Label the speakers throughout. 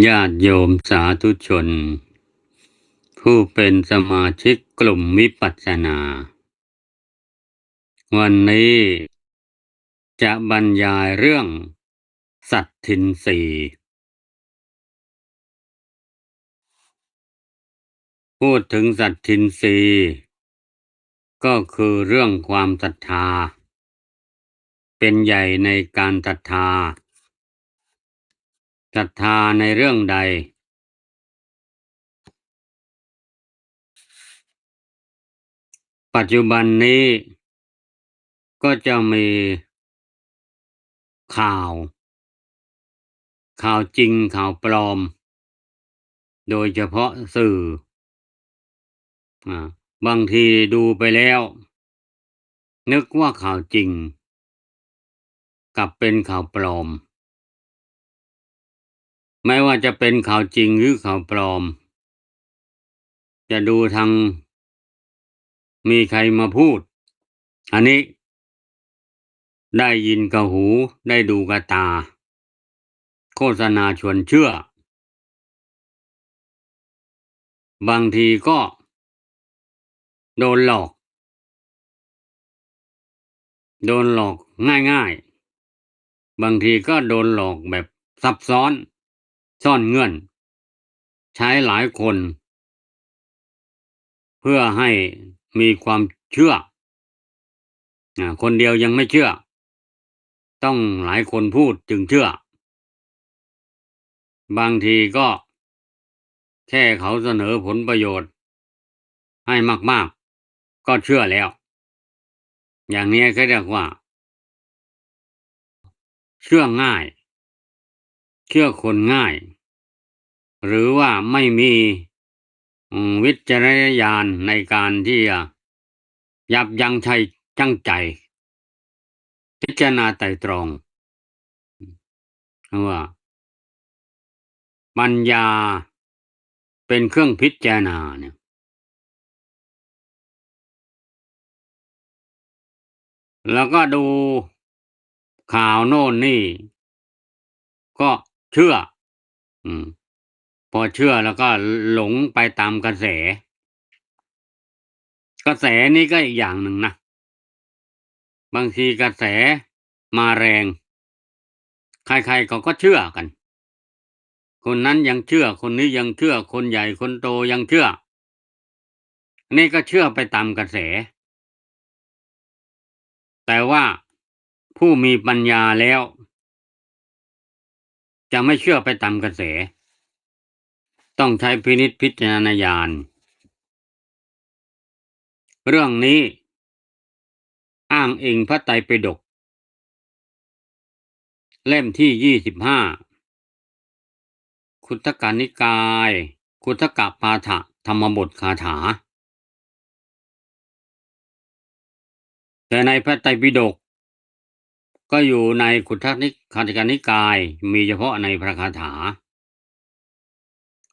Speaker 1: ญาติโยมสาธุชนผู้เป็นสมาชิกกลุ่มวิปัสสนาวันนี้จะบรรยายเรื่องสัตทินรีพูดถึงสัตทินรีก็คือเรื่องความศรัทธาเป็นใหญ่ในการศรัทธาในเรื่องใดปัจจุบันนี้ก็จะมีข่าวจริงข่าวปลอมโดยเฉพาะสื่อบางทีดูไปแล้วนึกว่าข่าวจริงกลับเป็นข่าวปลอมไม่ว่าจะเป็นข่าวจริงหรือข่าวปลอมจะดูทางมีใครมาพูดอันนี้ได้ยินกับหูได้ดูกับตาโฆษณาชวนเชื่อบางทีก็โดนหลอกง่ายๆบางทีก็โดนหลอกแบบซับซ้อนซ่อนเงื่อนใช้หลายคนเพื่อให้มีความเชื่อคนเดียวยังไม่เชื่อต้องหลายคนพูดจึงเชื่อบางทีก็แค่เขาเสนอผลประโยชน์ให้มากๆก็เชื่อแล้วอย่างนี้เขาเรียกว่าเชื่อง่ายเชื่อคนง่ายหรือว่าไม่มีวิจารณญาณในการที่จะยับยั้งชั่งใจพิจารณาไตร่ตรองว่าปัญญาเป็นเครื่องพิจารณาเนี่ยแล้วก็ดูข่าวโน่นนี่ก็เชื่ออืมพอเชื่อแล้วก็หลงไปตามกระแสนี้ก็อีกอย่างหนึ่งนะบางทีกระแสมาแรงใครๆเขาก็เชื่อกันคนนั้นยังเชื่อคนนี้ยังเชื่อคนใหญ่คนโตยังเชื่อนี่ก็เชื่อไปตามกระแสแต่ว่าผู้มีปัญญาแล้วจะไม่เชื่อไปตามกระแสต้องใช้พินิจพิจารณญาณเรื่องนี้อ้างอิงพระไตรปิฎกเล่มที่25คุตกนิกายคุตกปาฐะธรรมบทคาถาแต่ในพระไตรปิฎกก็อยู่ในคุตกนิกายมีเฉพาะในพระคาถา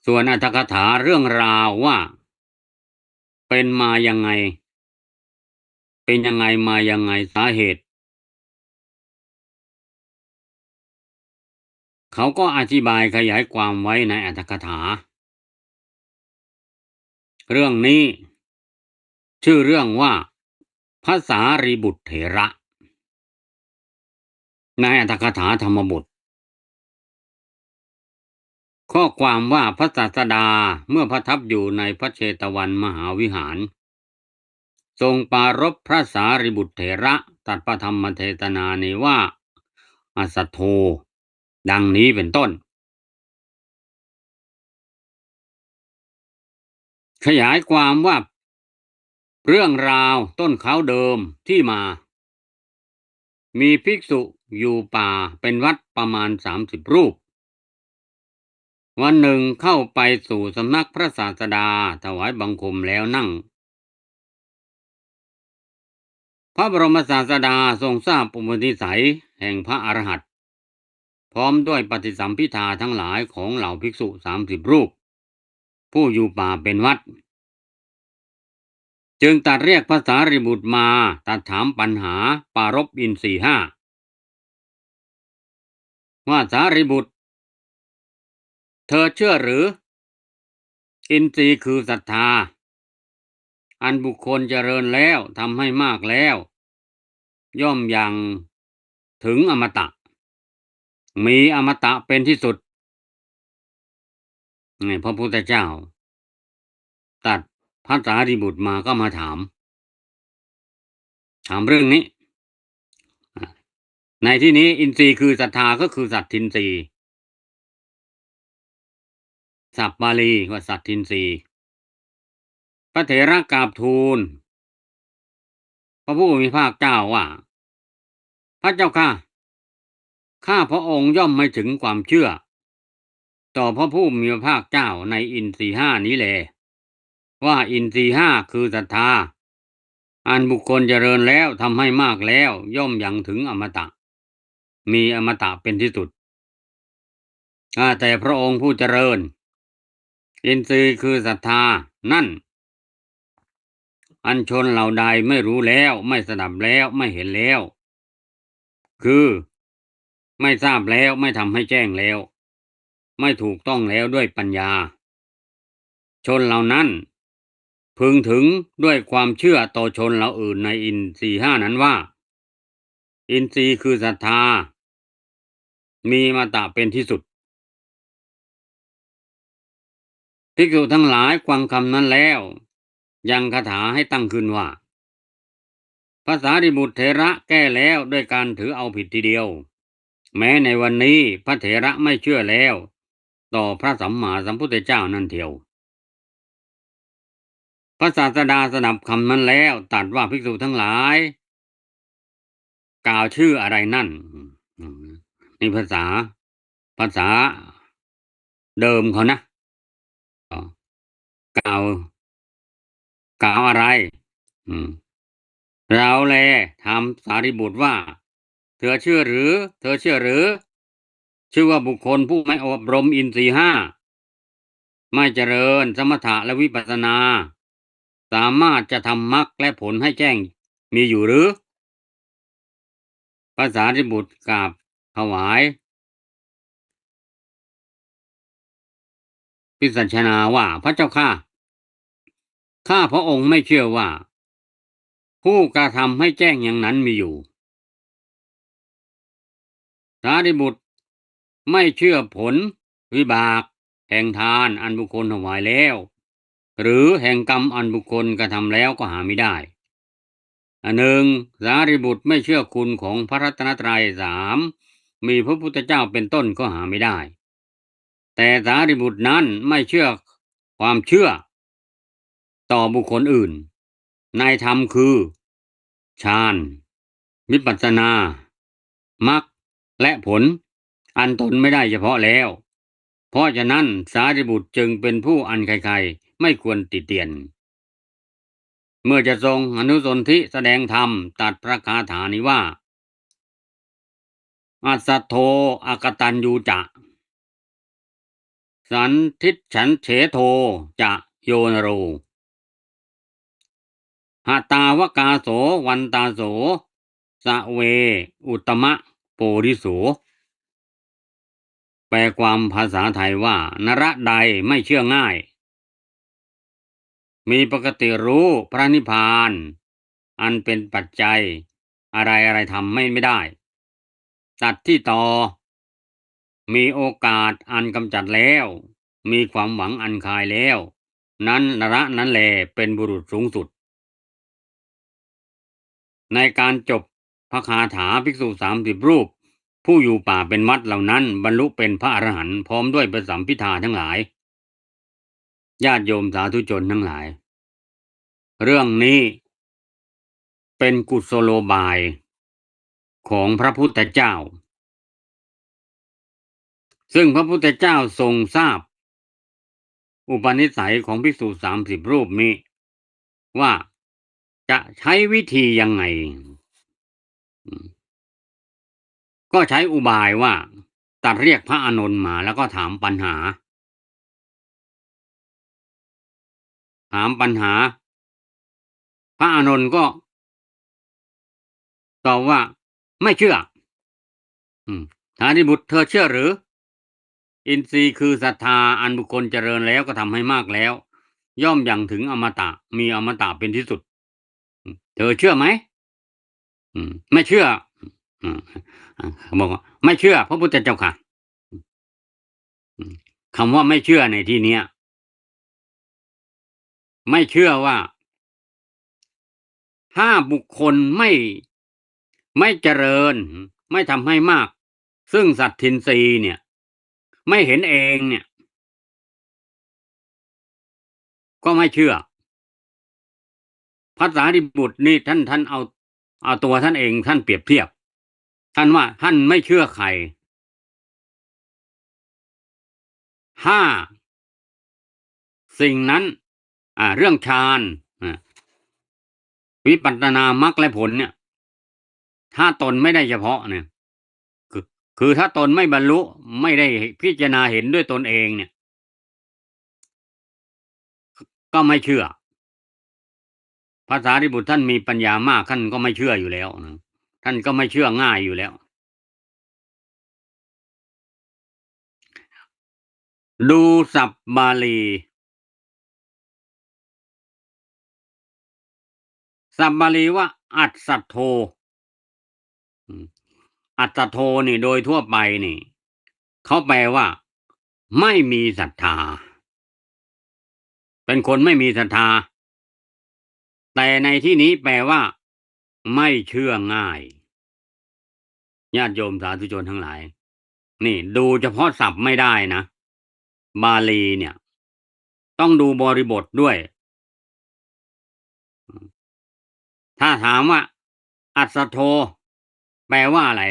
Speaker 1: ส่วนอรรถกถาเรื่องราวว่าเป็นมายังไงเป็นยังไงมายังไงสาเหตุเขาก็อธิบายขยายความไว้ในอรรถกถาเรื่องนี้ชื่อเรื่องว่าพระสารีบุตรเถระในอรรถกถาธรรมบทข้อความว่าพระศาสดาเมื่อประทับอยู่ในพระเชตวันมหาวิหารทรงปรารภพระสารีบุตรเถระตรัสพระธรรมเทศนานี้ว่าอสัทโธดังนี้เป็นต้นขยายความว่าเรื่องราวต้นเขาเดิมที่มามีภิกษุอยู่ป่าเป็นวัดประมาณ30 รูปวันหนึ่งเข้าไปสู่สำนักพระศาสดาถวายบังคมแล้วนั่งพระบรมศาสดาทรงทราบอุปนิสัยแห่งพระอรหันต์พร้อมด้วยปฏิสัมภิทาทั้งหลายของเหล่าภิกษุ30 รูปผู้อยู่ป่าเป็นวัดจึงตรัสเรียกพระสารีบุตรมาตรัสถามปัญหาปารภอินทรีย์ห้าว่าสารีบุตร เธอเชื่อหรือ อินทรีย์คือศรัทธาอันบุคคลเจริญแล้วทำให้มากแล้วย่อมยังถึงอมตะมีอมตะเป็นที่สุดนี่พระพุทธเจ้าตัดพระสารีบุตรมาก็มาถามเรื่องนี้ในที่นี้อินทรีย์คือศรัทธาก็คือสัตทินรีศัพท์บาลีว่าสัตทินรีพระเถระกราบทูลพระผู้มีพระเจ้าว่าพระเจ้าข้าพระองค์ย่อมไม่ถึงความเชื่อต่อพระผู้มีพระภาคเจ้าในอินทรีย์ห้านี้แลว่าอินทรีย์ห้าคือศรัทธาอันบุคคลเจริญแล้วทำให้มากแล้วย่อมยังถึงอมตะมีอมตะเป็นที่สุดแต่พระองค์ผู้เจริญอินทรีย์คือศรัทธานั่นอันชนเหล่าใดไม่รู้แล้วไม่สดับแล้วไม่เห็นแล้วคือไม่ทราบแล้วไม่ทำให้แจ้งแล้วไม่ถูกต้องแล้วด้วยปัญญาชนเหล่านั้นพึงถึงด้วยความเชื่อต่อชนเหล่าอื่นในอินทรีย์ห้านั้นว่าอินทรีย์คือศรัทธามีอมตะเป็นที่สุดภิกษุทั้งหลายฟังคำนั้นแล้วยังคาถาให้ตั้งขึ้นว่าพระสารีบุตรเถระแก้แล้วด้วยการถือเอาผิดทีเดียวแม้ในวันนี้พระเถระไม่เชื่อแล้วต่อพระสัมมาสัมพุทธเจ้านั่นเทียวพระศาสดาสดับคำนั้นแล้วตรัสว่าภิกษุทั้งหลายกล่าวชื่ออะไรนั่นนี่ภาษาเดิมเขานะกล่าวอะไรอืมเราแลถามสารีบุตรว่าเธอเชื่อหรือชื่อว่าบุคคลผู้ไม่อบรมอินทรีย์ห้าไม่เจริญสมถะและวิปัสสนาสามารถจะทำมรรคและผลให้แจ้งมีอยู่หรือพระสารีบุตรกราบถวายพิสัชนาว่าพระเจ้าข้าพระองค์ไม่เชื่อว่าผู้กระทำให้แจ้งอย่างนั้นมีอยู่สารีบุตรไม่เชื่อผลวิบากแห่งทานอันบุคคลถวายแล้วหรือแห่งกรรมอันบุคคลกระทำแล้วก็หาไม่ได้อันหนึ่งสารีบุตรไม่เชื่อคุณของพระรัตนตรัยสามมีพระพุทธเจ้าเป็นต้นก็หาไม่ได้แต่สารีบุตรนั้นไม่เชื่อความเชื่อต่อบุคคลอื่นในธรรมคือฌานวิปัสสนามรรคและผลอันตนไม่ได้เฉพาะแล้วเพราะฉะนั้นสารีบุตรจึงเป็นผู้อันใครๆไม่ควรติเตียนเมื่อจะทรงอนุสนธิแสดงธรรมตัดพระคาถานี้ว่าอัสสทโธอกตัญญูจะสันทิฉันเฉโทจะโยนโรหตาวกาโสวันตาโสสะเวอุตมะโปริโสแปลความภาษาไทยว่านระใดไม่เชื่อง่ายมีปกติรู้พระนิพพานอันเป็นปัจจัยอะไรทำไม่ได้ตัดที่ต่อมีโอกาสอันกำจัดแล้วมีความหวังอันคายแล้วนั้นนระนั้นแลเป็นบุรุษสูงสุดในการจบพระคาถาภิกษุ30 รูปผู้อยู่ป่าเป็นวัดเหล่านั้นบรรลุเป็นพระอรหันต์พร้อมด้วยประสัมพิธาทั้งหลายญาติโยมสาธุชนทั้งหลายเรื่องนี้เป็นกุศโลบายของพระพุทธเจ้าซึ่งพระพุทธเจ้าทรงทราบอุปนิสัยของภิกษุ30 รูปนี้ว่าจะใช้วิธียังไงก็ใช้อุบายว่าตัดเรียกพระอานนท์มาแล้วก็ถามปัญหาพระอานนท์ก็ตอบว่าไม่เชื่อสารีบุตรเธอเชื่อหรือ อินทรีย์คือศรัทธาอันบุคคลเจริญแล้วก็ทำให้มากแล้วย่อมยังถึงอมตะมีอมตะเป็นที่สุดเธอเชื่อไหมไม่เชื่ออืมเขาบอกว่าไม่เชื่อพระพุทธเจ้าค่ะอืมคำว่าไม่เชื่อในที่เนี้ยไม่เชื่อว่าถ้าบุคคลไม่เจริญไม่ทำให้มากซึ่งสัตทินรีย์เนี่ยไม่เห็นเองเนี่ยก็ไม่เชื่อภาษาริบุตรนี่ท่านเอาตัวท่านเองท่านเปรียบเทียบท่านว่าท่านไม่เชื่อใครถ้าสิ่งนั้นเรื่องฌานวิปัสสนามรรคและผลเนี่ยถ้าตนไม่ได้เฉพาะเนี่ยคือคือถ้าตนไม่บรรลุไม่ได้พิจารณาเห็นด้วยตนเองเนี่ยก็ไม่เชื่อภาษาริบุตรท่านมีปัญญามากท่านก็ไม่เชื่ออยู่แล้วนะท่านก็ไม่เชื่อง่ายอยู่แล้วดูศัพท์บาลีศัพท์บาลีว่าอัตสัทโธอืมอัตโธนี่โดยทั่วไปนี่เขาแปลว่าไม่มีศรัทธาเป็นคนไม่มีศรัทธาแต่ในที่นี้แปลว่าไม่เชื่อง่ายญาติโยมสาธุชนทั้งหลายนี่ดูเฉพาะศัพท์ไม่ได้นะบาลีเนี่ยต้องดูบริบทด้วยถ้าถามว่าอัสสโธแปลว่าอะไร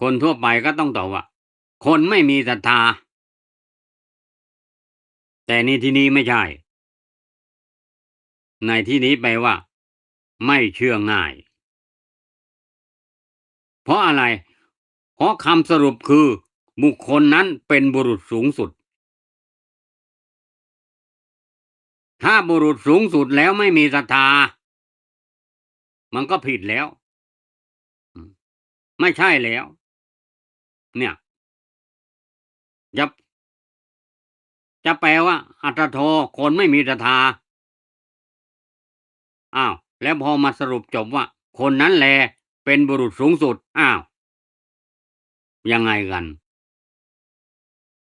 Speaker 1: คนทั่วไปก็ต้องตอบว่าคนไม่มีศรัทธาแต่ในที่นี้ไม่ใช่ในที่นี้แปลว่าไม่เชื่อง่ายเพราะอะไรเพราะคำสรุปคือบุคคลนั้นเป็นบุรุษสูงสุดถ้าบุรุษสูงสุดแล้วไม่มีศรัทธามันก็ผิดแล้วไม่ใช่แล้วเนี่ยจะจะแปลว่าอัตโธคนไม่มีศรัทธาอ้าวแล้วพอมาสรุปจบว่าคนนั้นแลเป็นบุรุษสูงสุดอ้าวยังไงกัน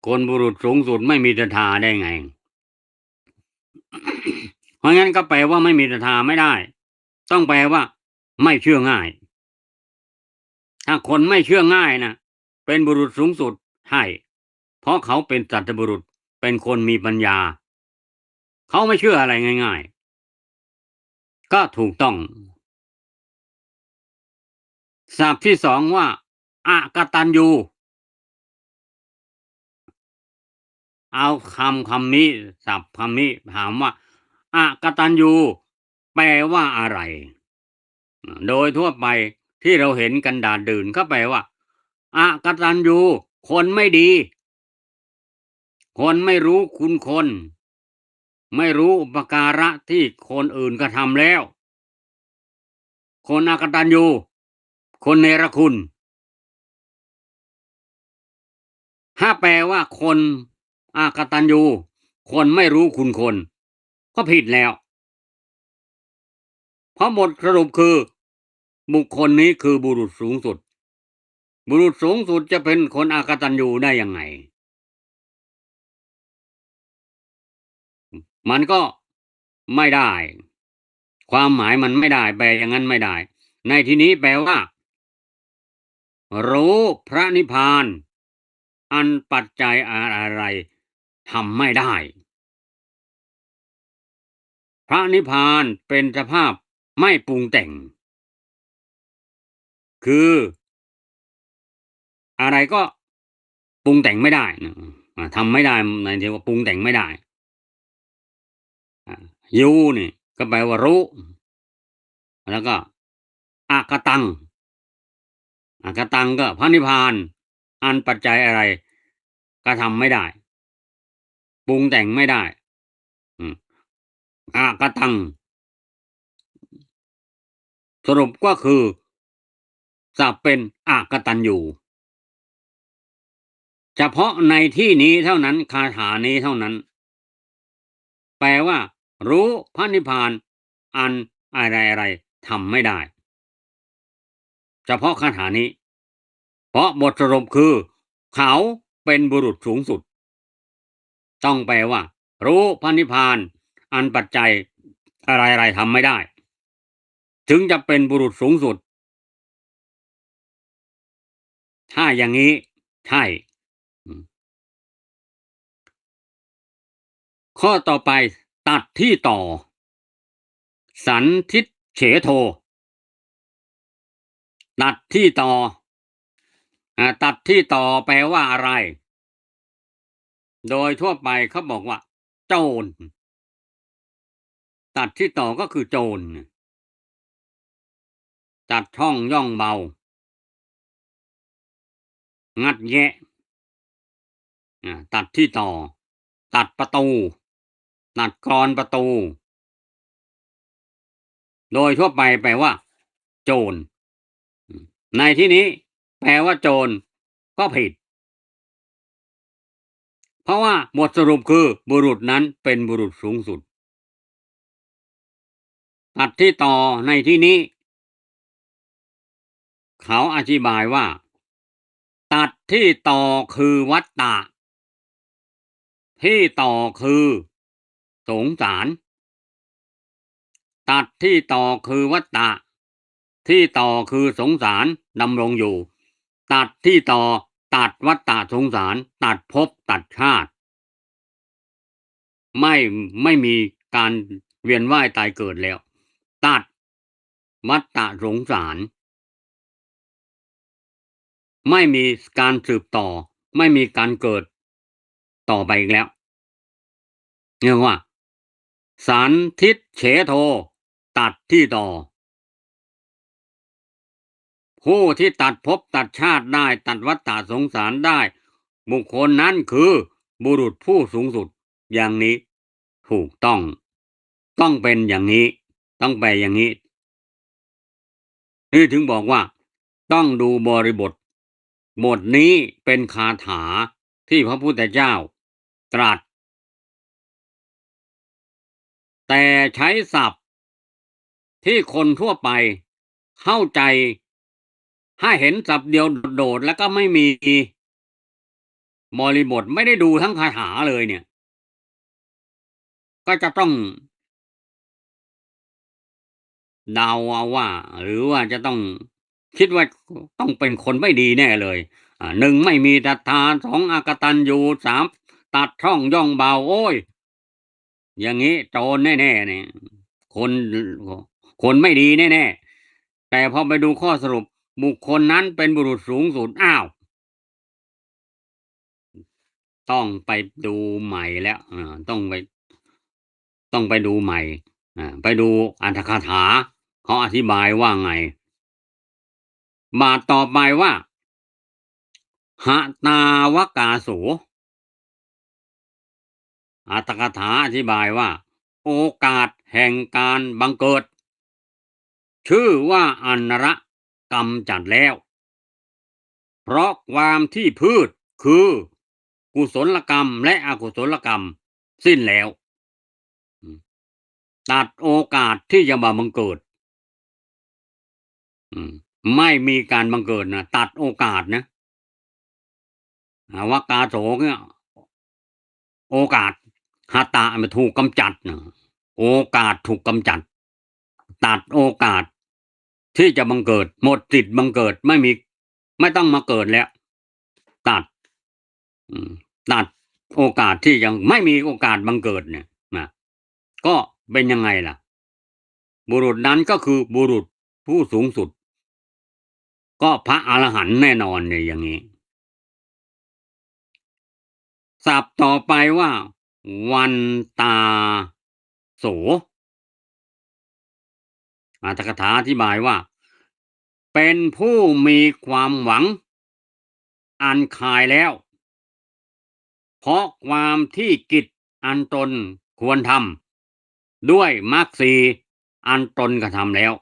Speaker 1: คนบุรุษสูงสุดไม่มีศรัทธาได้ไงเพราะงั้นก็แปลว่าไม่มีศรัทธาไม่ได้ต้องแปลว่าไม่เชื่อง่ายถ้าคนไม่เชื่อง่ายนะเป็นบุรุษสูงสุดใช่เพราะเขาเป็นสัตบุรุษเป็นคนมีปัญญาเขาไม่เชื่ออะไรง่ายๆก็ถูกต้องศัพท์ที่สองว่าอกตัญญูเอาคำนี้ศัพท์คำนี้ถามว่าอกตัญญูแปลว่าอะไรโดยทั่วไปที่เราเห็นกันดาดดื่นก็แปลว่าอกตัญญูคนไม่ดีคนไม่รู้คุณคนไม่รู้อุปการะที่คนอื่นกระทำแล้วคนอกตัญญูคนเนรคุณถ้าแปลว่าคนอกตัญญูคนไม่รู้คุณคนก็ผิดแล้วเพราะบทสรุปคือบุคคลนี้คือบุรุษสูงสุดบุรุษสูงสุดจะเป็นคนอกตัญญูได้ยังไงมันก็ไม่ได้ความหมายมันไม่ได้แปลอย่างนั้นไม่ได้ในที่นี้แปลว่ารู้พระนิพพานอันปัจจัยอะไรทำไม่ได้พระนิพพานเป็นสภาพไม่ปรุงแต่งคืออะไรก็ปรุงแต่งไม่ได้ทำไม่ได้ในที่ว่าปรุงแต่งไม่ได้ยูนี่ก็แปลว่ารู้แล้วก็อากตังอากตังก็พระนิพพานอันปัจจัยอะไรก็ทำไม่ได้ปรุงแต่งไม่ได้อืมอากตังสรุปก็คือจะเป็นอกตัญญู เฉพาะในที่นี้เท่านั้นคาถานี้เท่านั้นแปลว่ารู้พระนิพพานอันอะไรทำไม่ได้เฉพาะคาถานี้เพราะบทสรุปคือเขาเป็นบุรุษสูงสุดต้องแปลว่ารู้พระนิพพานอันปัจจัยอะไรทำไม่ได้ถึงจะเป็นบุรุษสูงสุดถ้าอย่างนี้ใช่ข้อต่อไปตัดที่ต่อสันทิฏเฉโทตัดที่ต่อตัดที่ต่อแปลว่าอะไร โดยทั่วไปเขาบอกว่าโจรตัดที่ต่อก็คือโจรตัดช่องย่องเบางัดแงะตัดที่ต่อตัดประตูตัดกรอนประตูโดยทั่วไปแปลว่าโจรในที่นี้แปลว่าโจรก็ผิดเพราะว่าบทสรุปคือบุรุษนั้นเป็นบุรุษสูงสุดตัดที่ต่อในที่นี้เขาอธิบายว่าตัดที่ต่อคือวัตตะที่ต่อคือสงสารตัดที่ต่อคือวัตตะที่ต่อคือสงสารดำรงอยู่ตัดที่ต่อตัดวัตตะสงสารตัดภพตัดชาติไม่ไม่มีการเวียนว่ายตายเกิดแล้วตัดวัตตะสงสารไม่มีการสืบต่อไม่มีการเกิดต่อไปอีกแล้วเรียกว่าสันทิฏเฉโทตัดที่ต่อผู้ที่ตัดภพตัดชาติได้ตัดวัฏฏะสงสารได้บุคคลนั้นคือบุรุษผู้สูงสุดอย่างนี้ถูกต้องเป็นอย่างนี้ต้องไปอย่างนี้นี่ถึงบอกว่าต้องดูบริบทบทนี้เป็นคาถาที่พระพุทธเจ้าตรัสแต่ใช้ศัพท์ที่คนทั่วไปเข้าใจถ้าเห็นศัพท์เดียวโดดๆแล้วก็ไม่มีบริบทไม่ได้ดูทั้งคาถาเลยเนี่ยก็จะต้องเดาเอาว่าหรือว่าจะต้องคิดว่าต้องเป็นคนไม่ดีแน่เลยหนึ่งไม่มีศรัทธาสองอกตัญญูสามตัดช่องย่องเบาโอ้ยอย่างงี้โจรแน่ๆเนี่ยคนคนไม่ดีแน่ๆแต่พอไปดูข้อสรุปบุคคลนั้นเป็นบุรุษสูงสุดอ้าวต้องไปดูใหม่แล้วต้องไปดูใหม่ไปดูอรรถคาถาเขาอธิบายว่าไงมาต่อไปว่าหตาวกาโสอรรถกถาอธิบายว่าโอกาสแห่งการบังเกิดชื่อว่าอันระกรรมจัดแล้วเพราะความที่พืชคือกุศลกรรมและอกุศลกรรมสิ้นแล้วตัดโอกาสที่จะมาบังเกิดไม่มีการบังเกิดนะตัดโอกาสนะวากาโสเนี่ยโอกาสหตะมันถูกกำจัดนะโอกาสถูกกำจัดตัดโอกาสที่จะบังเกิดหมดสิทธิ์บังเกิดไม่ต้องมาเกิดแล้วตัดอืมตัดโอกาสที่ยังไม่มีโอกาสบังเกิดเนี่ยนะก็เป็นยังไงล่ะบุรุษนั้นก็คือบุรุษผู้สูงสุดก็พระอรหันต์แน่นอนเนี่ยอย่างนี้ศัพท์ต่อไปว่าวันตาโสอรรถกถาอธิบายว่าเป็นผู้มีความหวังอันคายแล้วเพราะความที่กิจอันตนควรทำด้วยมรรคสีอันตนกระทำแล้ว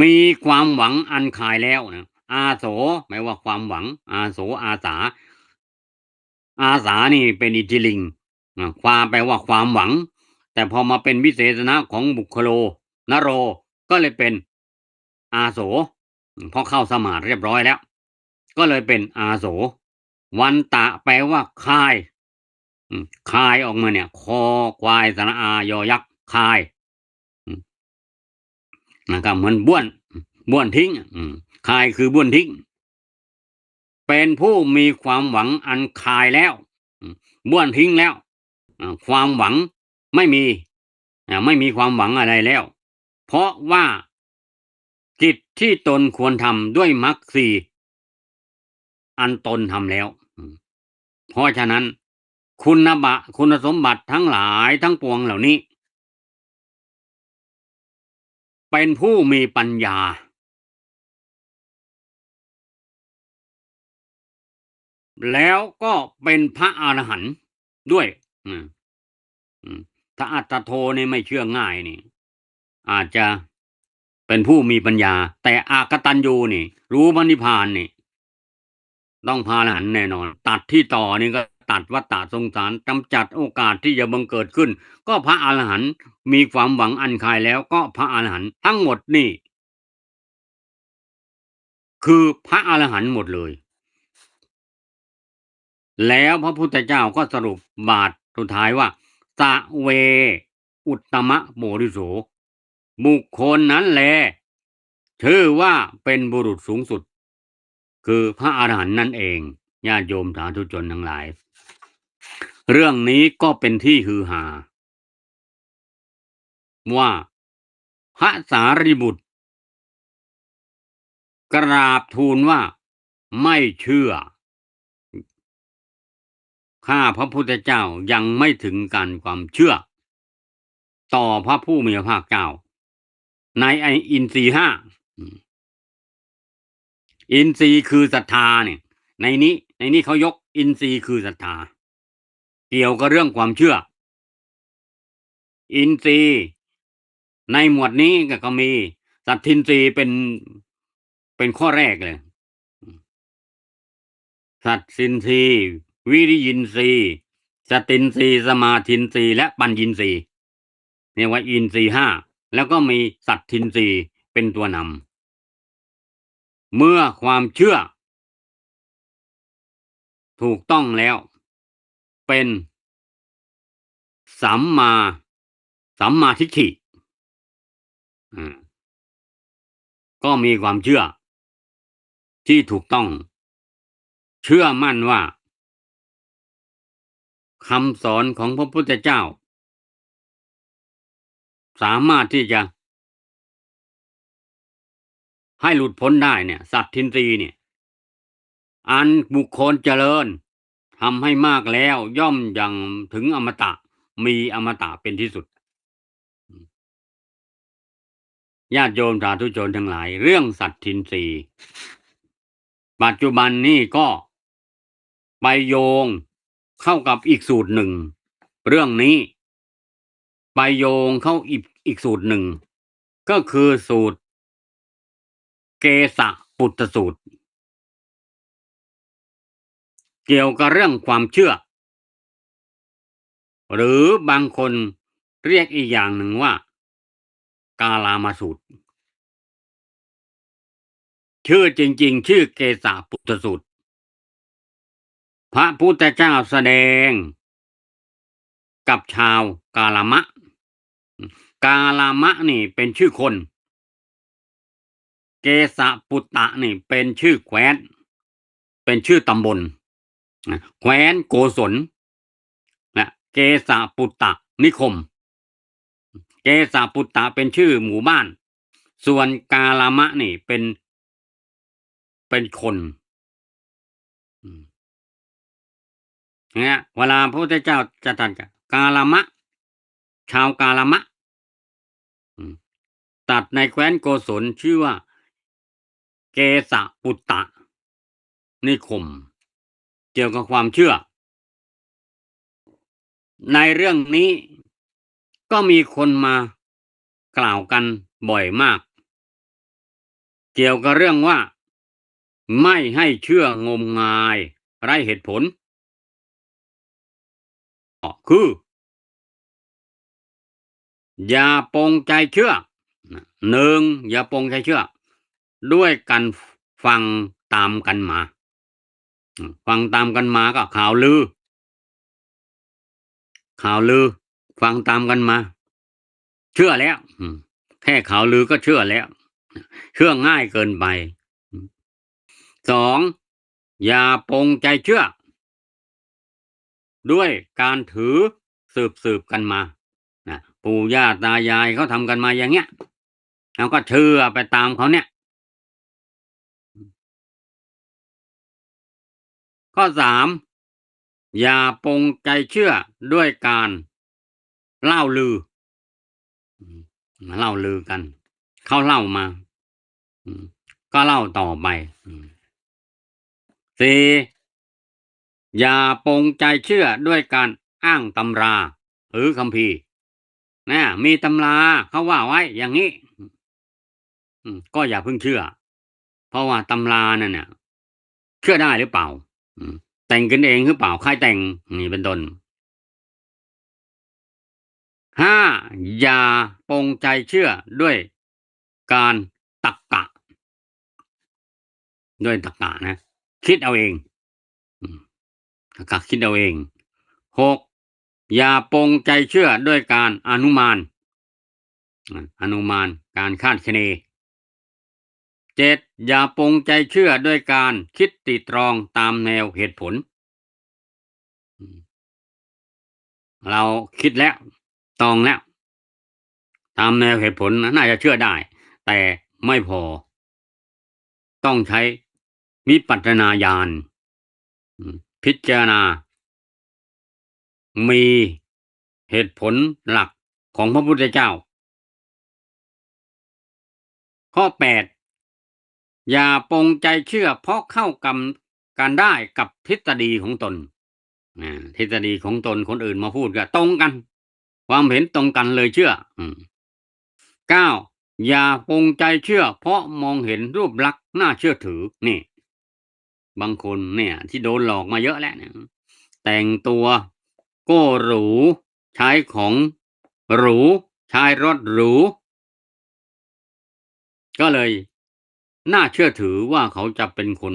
Speaker 1: มีความหวังอันคายแล้วนะ อาโสแปลว่าความหวังอาโสอาสาอาสานี่เป็นอิทธิลิงความแปลว่าความหวังแต่พอมาเป็นวิเศษณะของบุคโลนโรก็เลยเป็นอาโสเพราะเข้าสมาธิเรียบร้อยแล้วก็เลยเป็นอาโสวันตะแปลว่าคายคายออกมาเนี่ยคอควายสระอายอยักษ์คายอืมนะครับเหมือนบ้วนทิ้งคายคือบ้วนทิ้งเป็นผู้มีความหวังอันคายแล้วบ้วนทิ้งแล้วความหวังไม่มีไม่มีความหวังอะไรแล้วเพราะว่ากิจที่ตนควรทำด้วยมรรคสี่อันตนทำแล้วเพราะฉะนั้นคุณสมบัติทั้งหลายทั้งปวงเหล่านี้เป็นผู้มีปัญญาแล้วก็เป็นพระอรหันต์ด้วยอืมถ้าอัตตโธนี่ไม่เชื่อง่ายนี่อาจจะเป็นผู้มีปัญญาแต่อากตัญญูนี่รู้พระนิพพานนี่ต้องพาอรหันต์แน่นอนตัดที่ต่อนี่ก็ตัดวัฏฏะสงสารกำจัดโอกาสที่จะบังเกิดขึ้นก็พระอรหันต์มีความหวังอันคายแล้วก็พระอรหันต์ทั้งหมดนี่คือพระอรหันต์หมดเลยแล้วพระพุทธเจ้าก็สรุปบาทสุดท้ายว่าสะเวอุตตมะโพธิโสบุคคลนั้นแลชื่อว่าเป็นบุรุษสูงสุดคือพระอรหันต์นั่นเองญาติโยมสาธุชนทั้งหลายเรื่องนี้ก็เป็นที่ฮือฮาว่าพระสารีบุตรกราบทูลว่าไม่เชื่อข้าพระพุทธเจ้ายังไม่ถึงการความเชื่อต่อพระผู้มีพระภาคเจ้าในอินทรีย์ห้าอินทรีย์คือศรัทธาเนี่ยในนี้เขายกอินทรีย์คือศรัทธาเกี่ยวกับเรื่องความเชื่ออินทรีย์ในหมวดนี้ก็มีสัตทินทรีย์เป็นข้อแรกเลยสัตทินทรีย์วิริยินทรีย์สตินทรีย์สมาธินทรีย์และปัญญินทรีย์เรียกว่าอินทรีย์ห้าแล้วก็มีสัตทินทรีย์เป็นตัวนำเมื่อความเชื่อถูกต้องแล้วเป็นสัมมาสัมมาทิฏฐิก็มีความเชื่อที่ถูกต้องเชื่อมั่นว่าคำสอนของพระพุทธเจ้าสามารถที่จะให้หลุดพ้นได้เนี่ยสัตทินรีเนี่ยอันบุคคลเจริญทำให้มากแล้วย่อมยังถึงอมตะมีอมตะเป็นที่สุดญาติโยมสาธุชนทั้งหลายเรื่องสัตทินรีปัจจุบันนี้ก็ไปโยงเข้ากับอีกสูตรหนึ่งเรื่องนี้ไปโยงเข้าอีกสูตรหนึ่งก็คือสูตรเกสะปุตตสูตรเกี่ยวกับเรื่องความเชื่อหรือบางคนเรียกอีกอย่างหนึ่งว่ากาลามาสูตรชื่อจริงๆชื่อเกสะปุตตสูตรพระพุทธเจ้าแสดงกับชาวกาลามะกาลามะนี่เป็นชื่อคนเกสะปุตตะนี่เป็นชื่อแคว้นเป็นชื่อตำบลแคว้นโกศลนะเกสะปุตตะนิคมเกสะปุตตะเป็นชื่อหมู่บ้านส่วนกาลามะนี่เป็นคนเนี่ยเวลาพระพุทธเจ้าจะตรัสกับกาลามะชาวกาลามะตัดในแคว้นโกศลชื่อว่าเกสะปุตตะนิคมเกี่ยวกับความเชื่อในเรื่องนี้ก็มีคนมากล่าวกันบ่อยมากเกี่ยวกับเรื่องว่า ไม่ให้เชื่องมงายไร้เหตุผลคืออย่าปงใจเชื่อหนึ่งอย่าปงใจเชื่อด้วยกันฟังตามกันมาฟังตามกันมาก็ข่าวลือฟังตามกันมาเชื่อแล้วแค่ข่าวลือก็เชื่อแล้วเชื่อง่ายเกินไปสองอย่าปงใจเชื่อด้วยการถือสืบกันมาปู่ย่าตายายเขาทำกันมาอย่างเงี้ยเราก็เชื่อไปตามเขาเนี่ยข้อสามอย่าปงใจเชื่อด้วยการเล่าลือเล่าลือกันเขาเล่ามาก็เล่าต่อไปสี่อย่าปงใจเชื่อด้วยการอ้างตำราหรือคัมภีร์มีตำราเขาว่าไว้อย่างนี้ก็อย่าเพิ่งเชื่อเพราะว่าตำรานั่นเนี่ยเชื่อได้หรือเปล่าแต่งกันเองหรือเปล่าใครแต่งนี่เป็นต้นห้าอย่าปงใจเชื่อด้วยการตรรกะนะคิดเอาเองตรรกะคิดเอาเองหกอย่าปงใจเชื่อด้วยการอนุมานการคาดคะเนเจ็ดอย่าปงใจเชื่อด้วยการคิดตรีตรองตามแนวเหตุผลเราคิดแล้วตรองแล้วตามแนวเหตุผลน่าจะเชื่อได้แต่ไม่พอต้องใช้วิปัสสนาญาณพิจารณามีเหตุผลหลักของพระพุทธเจ้าข้อ8อย่าปงใจเชื่อเพราะเข้ากันได้กับทฤษฎีของตนทฤษฎีของตนคนอื่นมาพูดก็ตรงกันความเห็นตรงกันเลยเชื่อ9อย่าปงใจเชื่อเพราะมองเห็นรูปลักษณ์น่าเชื่อถือนี่บางคนเนี่ยที่โดนหลอกมาเยอะแล้วเนี่ยแต่งตัวก็หรูใช้ของหรูใช้รถหรูก็เลยน่าเชื่อถือว่าเขาจะเป็นคน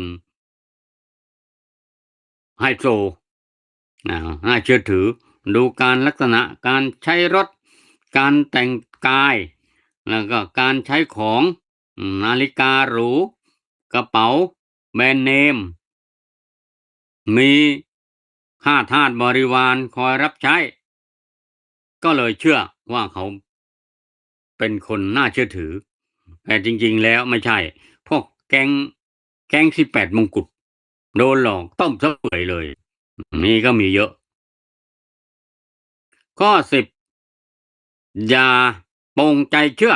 Speaker 1: ไฮโซน่าเชื่อถือดูการลักษณะการใช้รถการแต่งกายแล้วก็การใช้ของนาฬิกาหรูกระเป๋าแบรนด์เนมมีข้าทาสบริวารคอยรับใช้ก็เลยเชื่อว่าเขาเป็นคนน่าเชื่อถือแต่จริงๆแล้วไม่ใช่พวกแก๊ง18มงกุฎโดนหลอกต้มเสวยเลยนี่ก็มีเยอะข้อ10อย่าปงใจเชื่อ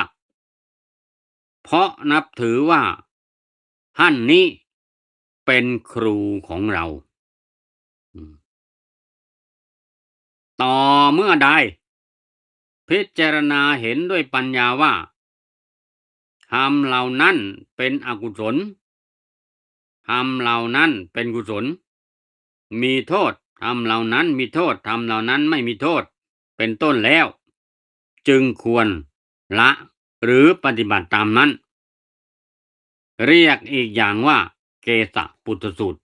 Speaker 1: เพราะนับถือว่าท่านนี้เป็นครูของเราต่อเมื่อใดพิจารณาเห็นด้วยปัญญาว่าธรรมเหล่านั้นเป็นอกุศลธรรมเหล่านั้นเป็นกุศลมีโทษธรรมเหล่านั้นมีโทษธรรมเหล่านั้นไม่มีโทษเป็นต้นแล้วจึงควรละหรือปฏิบัติตามนั้นเรียกอีกอย่างว่าเกสะปุตตสูตร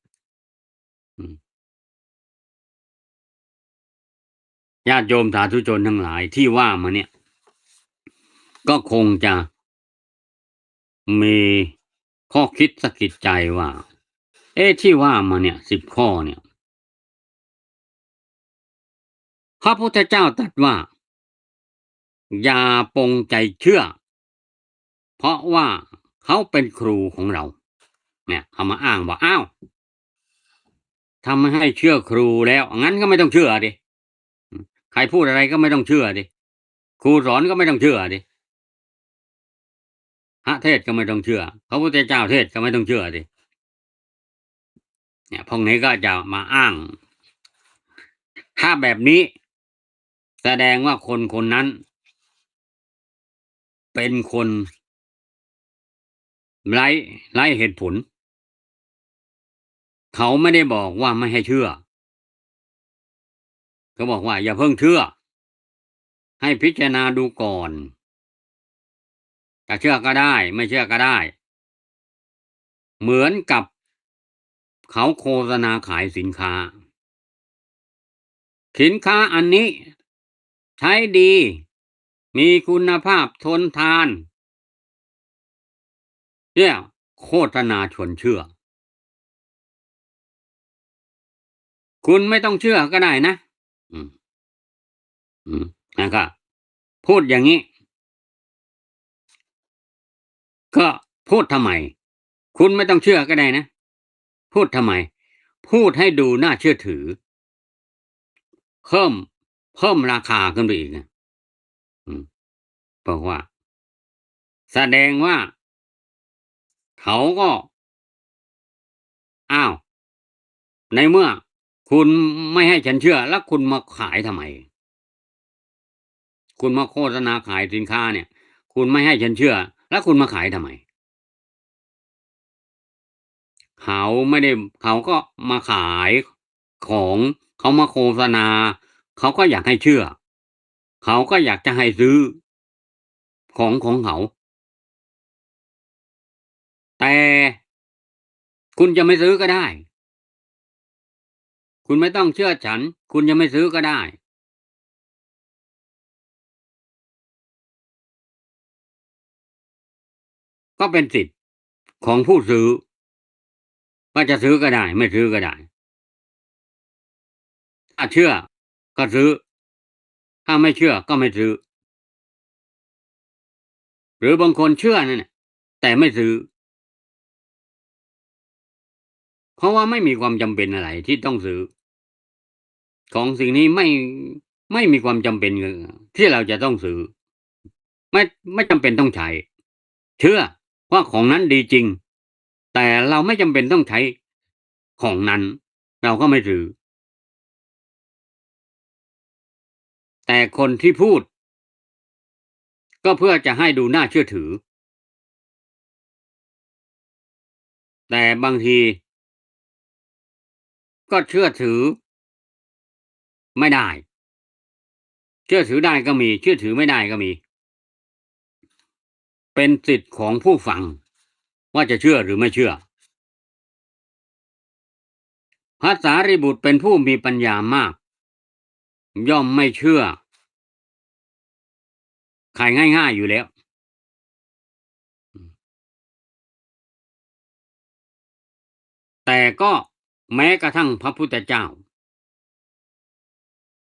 Speaker 1: ญาติโยมสาธุชนทั้งหลายที่ว่ามาเนี่ยก็คงจะมีข้อคิดสะกิดใจว่าที่ว่ามาเนี่ย10ข้อเนี่ยพระพุทธเจ้าตรัสว่าอย่าปงใจเชื่อเพราะว่าเขาเป็นครูของเราเนี่ยเอามาอ้างว่าอ้าวทำให้เชื่อครูแล้วงั้นก็ไม่ต้องเชื่อดิใครพูดอะไรก็ไม่ต้องเชื่อดิครูสอนก็ไม่ต้องเชื่อดิพระเทศก็ไม่ต้องเชื่อพระพุทธเจ้าเทศก็ไม่ต้องเชื่อดิเนี่ยพวกนี้ก็จะมาอ้างถ้าแบบนี้แสดงว่าคนคนนั้นเป็นคนไร้เหตุผล เขาไม่ได้บอกว่าไม่ให้เชื่อเขาบอกว่าอย่าเพิ่งเชื่อให้พิจารณาดูก่อนจะเชื่อก็ได้ไม่เชื่อก็ได้เหมือนกับเขาโฆษณาขายสินค้าสินค้าอันนี้ใช้ดีมีคุณภาพทนทานเนี่ยโฆษณาชวนเชื่อคุณไม่ต้องเชื่อก็ได้นะอืมอืมนะครับพูดอย่างนี้ก็พูดทำไมคุณไม่ต้องเชื่อก็ได้นะพูดทำไมพูดให้ดูน่าเชื่อถือเพิ่มเพิ่มราคาขึ้นไปอีกนะอืมบอกว่าแสดงว่าเขาก็อ้าวในเมื่อคุณไม่ให้ฉันเชื่อแล้วคุณมาขายทำไมคุณมาโฆษณาขายสินค้าเนี่ยคุณไม่ให้ฉันเชื่อแล้วคุณมาขายทำไมเขาไม่ได้เขาก็มาขายของเขามาโฆษณาเขาก็อยากให้เชื่อเขาก็อยากจะให้ซื้อของเขาแต่คุณจะไม่ซื้อก็ได้คุณไม่ต้องเชื่อฉันคุณจะไม่ซื้อก็ได้ก็เป็นสิทธิ์ของผู้ซื้อว่าจะซื้อก็ได้ไม่ซื้อก็ได้ถ้าเชื่อก็ซื้อถ้าไม่เชื่อก็ไม่ซื้อหรือบางคนเชื่อนั่นแหละแต่ไม่ซื้อเพราะว่าไม่มีความจำเป็นอะไรที่ต้องซื้อของสิ่งนี้ไม่มีความจำเป็นที่เราจะต้องซื้อไม่ไม่จำเป็นต้องใช้เชื่อว่าของนั้นดีจริงแต่เราไม่จำเป็นต้องใช้ของนั้นเราก็ไม่ซื้อแต่คนที่พูดก็เพื่อจะให้ดูน่าเชื่อถือแต่บางทีก็เชื่อถือไม่ได้เชื่อถือได้ก็มีเชื่อถือไม่ได้ก็มีเป็นสิทธิ์ของผู้ฟังว่าจะเชื่อหรือไม่เชื่อพระสารีบุตรเป็นผู้มีปัญญามากย่อมไม่เชื่อใครง่ายๆอยู่แล้วแต่ก็แม้กระทั่งพระพุทธเจ้า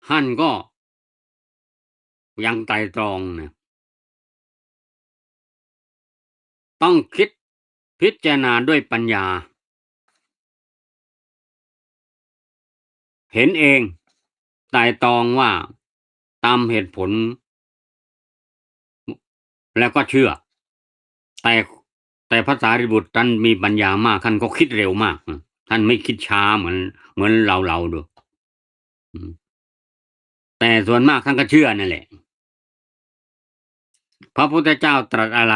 Speaker 1: ท่านก็ยังไตร่ตรองนะต้องคิดพิจารณาด้วยปัญญาเห็นเองไตร่ตรองว่าตามเหตุผลแล้วก็เชื่อแต่แต่พระสารีบุตรท่านมีปัญญามากท่านก็คิดเร็วมากท่านไม่คิดช้าเหมือนเราดูอืมแต่ส่วนมากท่านก็เชื่อนั่นแหละพระพุทธเจ้าตรัสอะไร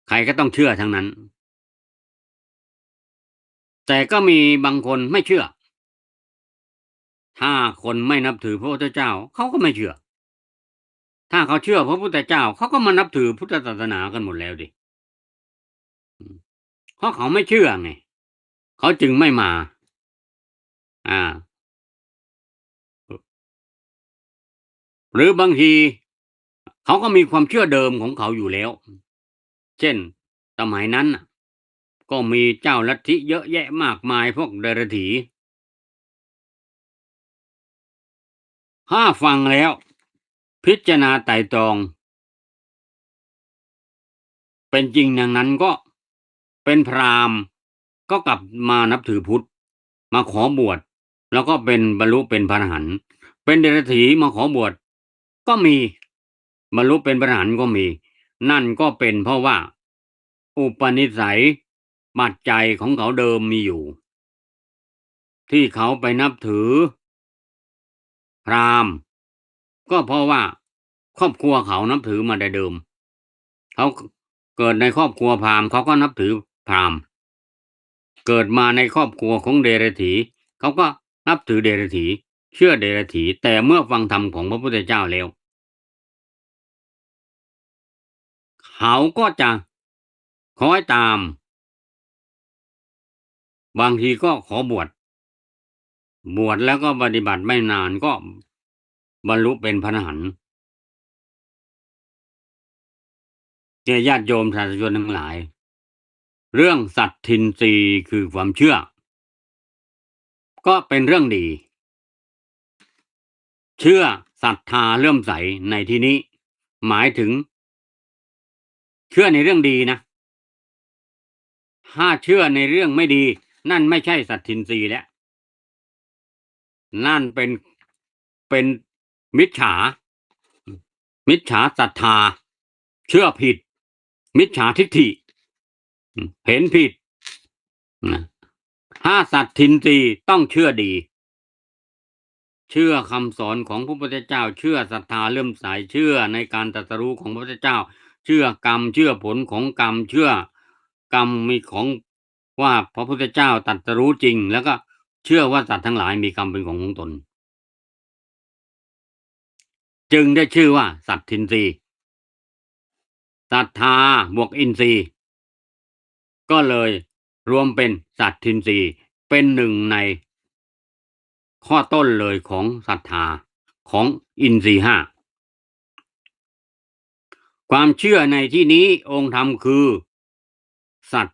Speaker 1: ใครก็ต้องเชื่อทั้งนั้นแต่ก็มีบางคนไม่เชื่อถ้าคนไม่นับถือพระพุทธเจ้าเขาก็ไม่เชื่อถ้าเขาเชื่อพระพุทธเจ้าเขาก็มานับถือพุทธศาสนากันหมดแล้วดิอืมเพราะเขาไม่เชื่อไงเขาจึงไม่มาอ่าหรือบางทีเขาก็มีความเชื่อเดิมของเขาอยู่แล้วเช่นสมัยนั้นน่ะก็มีเจ้าลัทธิเยอะแยะมากมายพวกเดรัจฉีถ้าฟังแล้วพิจารณาไตร่ตรองเป็นจริงอย่างนั้นก็เป็นพราหมณ์ก็กลับมานับถือพุทธมาขอบวชแล้วก็เป็นบรรลุเป็นพระอรหันต์เป็นเดรัจฉีมาขอบวชก็มีบรรลุเป็นพระอรหันต์ก็มีนั่นก็เป็นเพราะว่าอุปนิสัยปัจจัยของเขาเดิมมีอยู่ที่เขาไปนับถือพราหมณ์ก็เพราะว่าครอบครัวเขานับถือมาแต่เดิมเขาเกิดในครอบครัวพราหมณ์เขาก็นับถือพราหมณ์ เกิดมาในครอบครัวของเดรัจฉีเขาก็นับถือเดรัจฉีเชื่อเดรัจฉีแต่เมื่อฟังธรรมของพระพุทธเจ้าแล้วเขาก็จะคอยตามบางทีก็ขอบวชแล้วก็ปฏิบัติไม่นานก็บรรลุเป็นพระอรหันต์เนี่ยญาติโยมสาธุชนทั้งหลายเรื่องสัตทินรีคือความเชื่อก็เป็นเรื่องดีเชื่อศรัทธาเลื่อมใสในที่นี้หมายถึงเชื่อในเรื่องดีนะถ้าเชื่อในเรื่องไม่ดีนั่นไม่ใช่สัตทินรีแล้วนั่นเป็นมิจฉาศรัทธาเชื่อผิดมิจฉาทิฏฐิเห็นผิดนะถ้าสัตทินรีต้องเชื่อดีเชื่อคำสอนของพระพุทธเจ้าเชื่อศรัทธาเลื่อมใสเชื่อในการตรัสรู้ของพระพุทธเจ้าเชื่อกรรมเชื่อผลของกรรมเชื่อกรรมมีของว่าพระพุทธเจ้าตรัสรู้จริงแล้วก็เชื่อว่าสัตว์ทั้งหลายมีกรรมเป็นของตนจึงได้ชื่อว่าสัตทินรีศรัทธาบวกอินทรีย์ก็เลยรวมเป็นสัตทินรีเป็นหนึ่งในข้อต้นเลยของศรัทธาของอินทรีย์ห้าความเชื่อในที่นี้องค์ธรรมคือศรัท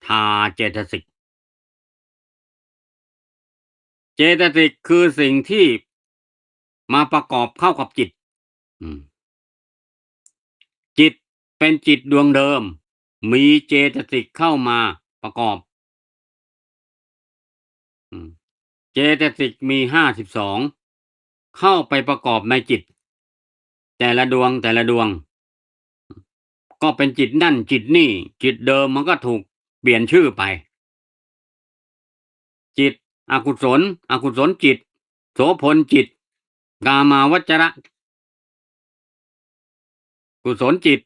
Speaker 1: ธาเจตสิกเจตสิกคือสิ่งที่มาประกอบเข้ากับจิตจิตเป็นจิตดวงเดิมมีเจตสิกเข้ามาประกอบเจตสิกมี52เข้าไปประกอบในจิตแต่ละดวงก็เป็นจิตนั่นจิตนี่จิตเดิมมันก็ถูกเปลี่ยนชื่อไปจิตอกุศลจิตโสพลจิตกามาวจระกุศลจิต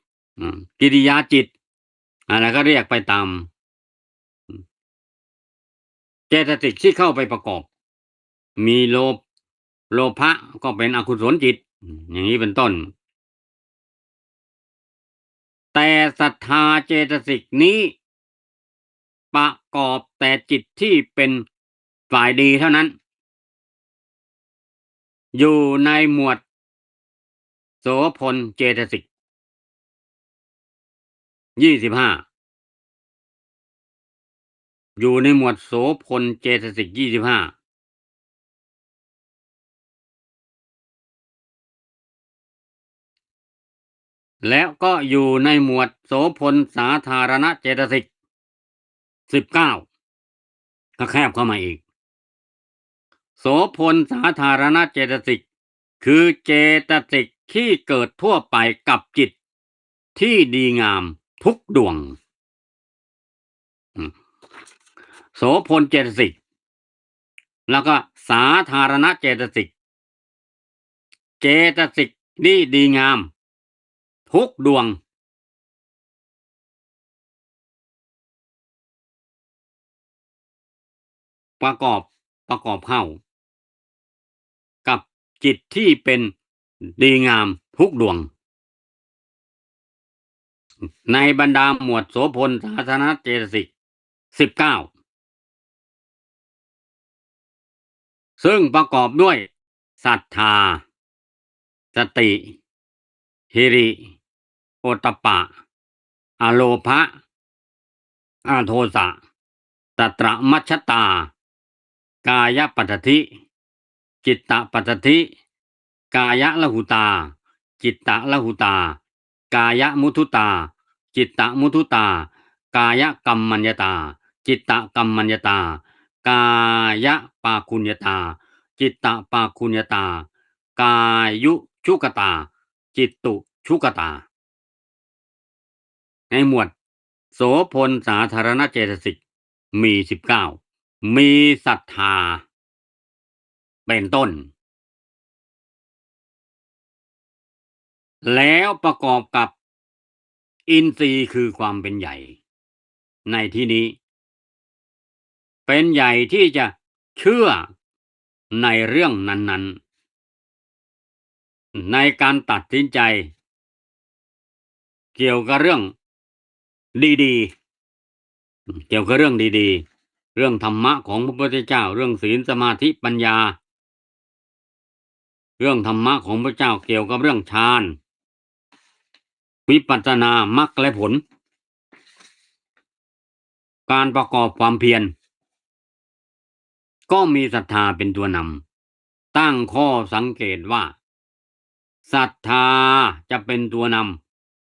Speaker 1: กิริยาจิตอะไรก็เรียกไปตามเจตสิกที่เข้าไปประกอบมีโลภะก็เป็นอกุศลจิตอย่างนี้เป็นต้นแต่ศรัทธาเจตสิกนี้ประกอบแต่จิตที่เป็นฝ่ายดีเท่านั้นอยู่ในหมวดโสพลเจตสิก25อยู่ในหมวดโสพลเจตสิก25แล้วก็อยู่ในหมวดโสพลสาธารณเจตสิก19ก็แคบเข้ามาอีกโสพลสาธารณเจตสิกคือเจตสิกที่เกิดทั่วไปกับจิตที่ดีงามทุกดวงโสพลเจตสิกแล้วก็สาธารณเจตสิกเจตสิกที่ดีงามทุกดวงประกอบเข้ากับจิตที่เป็นดีงามทุกดวงในบรรดาหมวดโสพลสาธารณเจตสิก19ซึ่งประกอบด้วยศรัทธาสติหิริโอตตัปปะอโลภะอโทสะตัตระมัชฌตากายปัสสธิจิตตปัสสธิกายละหุตาจิตตละหุตากายมุทุตาจิตตมุทุตากายกัมมัญญตาจิตตกัมมัญญตากายปาคุญญตาจิตตปาคุญญตากายุชุกตาจิตตุชุกตาในหมวดโสพลสาธารณเจตสิกมี19มีศรัทธาเป็นต้นแล้วประกอบกับอินทรีย์คือความเป็นใหญ่ในที่นี้ เป็นใหญ่ที่จะเชื่อในเรื่องนั้นๆในการตัดสินใจเกี่ยวกับเรื่องดีๆเกี่ยวกับเรื่องดีๆเรื่องธรรมะของพระพุทธเจ้าเรื่องศีลสมาธิปัญญาเรื่องธรรมะของพระเจ้าเกี่ยวกับเรื่องฌานวิปัสสนามรรคและผลการประกอบความเพียรก็มีศรัทธาเป็นตัวนำตั้งข้อสังเกตว่าศรัทธาจะเป็นตัวน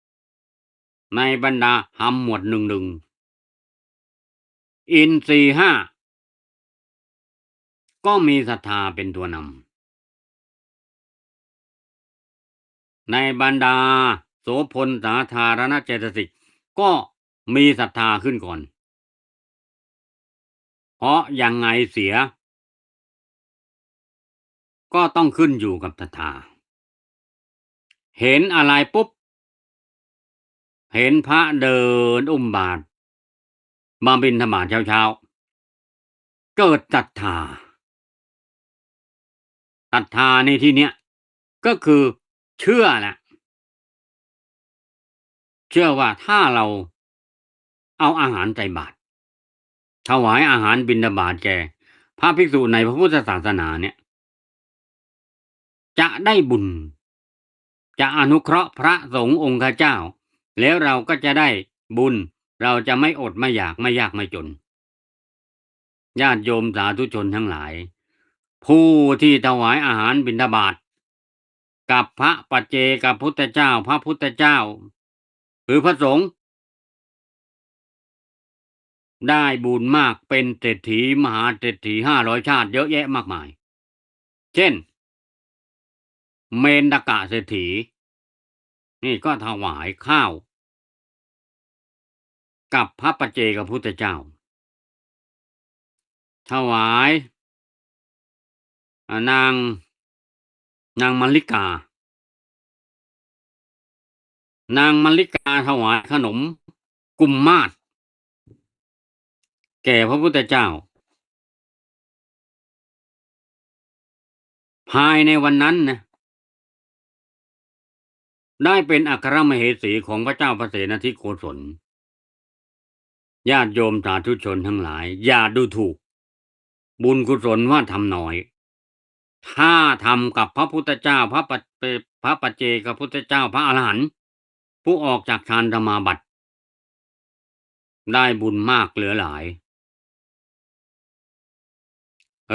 Speaker 1: ำในบรรดาธรรมหมวดหนึ่งอินทรีย์ห้าก็มีศรัทธาเป็นตัวนำในบรรดาโสพลสาธารณเจตสิกก็มีศรัทธาขึ้นก่อนเพราะยังไงเสียก็ต้องขึ้นอยู่กับศรัทธาเห็นอะไรปุ๊บเห็นพระเดินอุ้มบาตรมาบิณฑบาตเช้าๆเกิดศรัทธาในที่เนี้ยก็คือเชื่อแหละเชื่อว่าถ้าเราเอาอาหารใส่บาตรถวายอาหารบิณฑบาตแก่พระภิกษุในพระพุทธศาสนาเนี่ยจะได้บุญจะอนุเคราะห์พระสงฆ์องค์ข้าเจ้าแล้วเราก็จะได้บุญเราจะไม่อดไม่อยากไม่ยากไม่จนญาติโยมสาธุชนทั้งหลายผู้ที่ถวายอาหารบิณฑบาตกับพระปัจเจกพุทธเจ้าพระพุทธเจ้าหรือพระสงฆ์ได้บุญมากเป็นเศรษฐีมหาเศรษฐี500ชาติเยอะแยะมากมายเช่นเมนดกะเศรษฐีนี่ก็ถวายข้าวกับพระปัจเจกพุทธเจ้าถวายนางมัลลิกถวายขนมกุมมาศแก่พระพุทธเจ้าภายในวันนั้นนะได้เป็นอัครมเหสีของพระเจ้าพระเสนทิโกศลญาติโยมสาธุชนทั้งหลายอย่าดูถูกบุญกุศลว่าทำน้อยถ้าทำกับพระพุทธเจ้าพระปัจเจกพุทธเจ้าพระอรหันต์ผู้ออกจากฌานสมาบัติได้บุญมากเหลือหลาย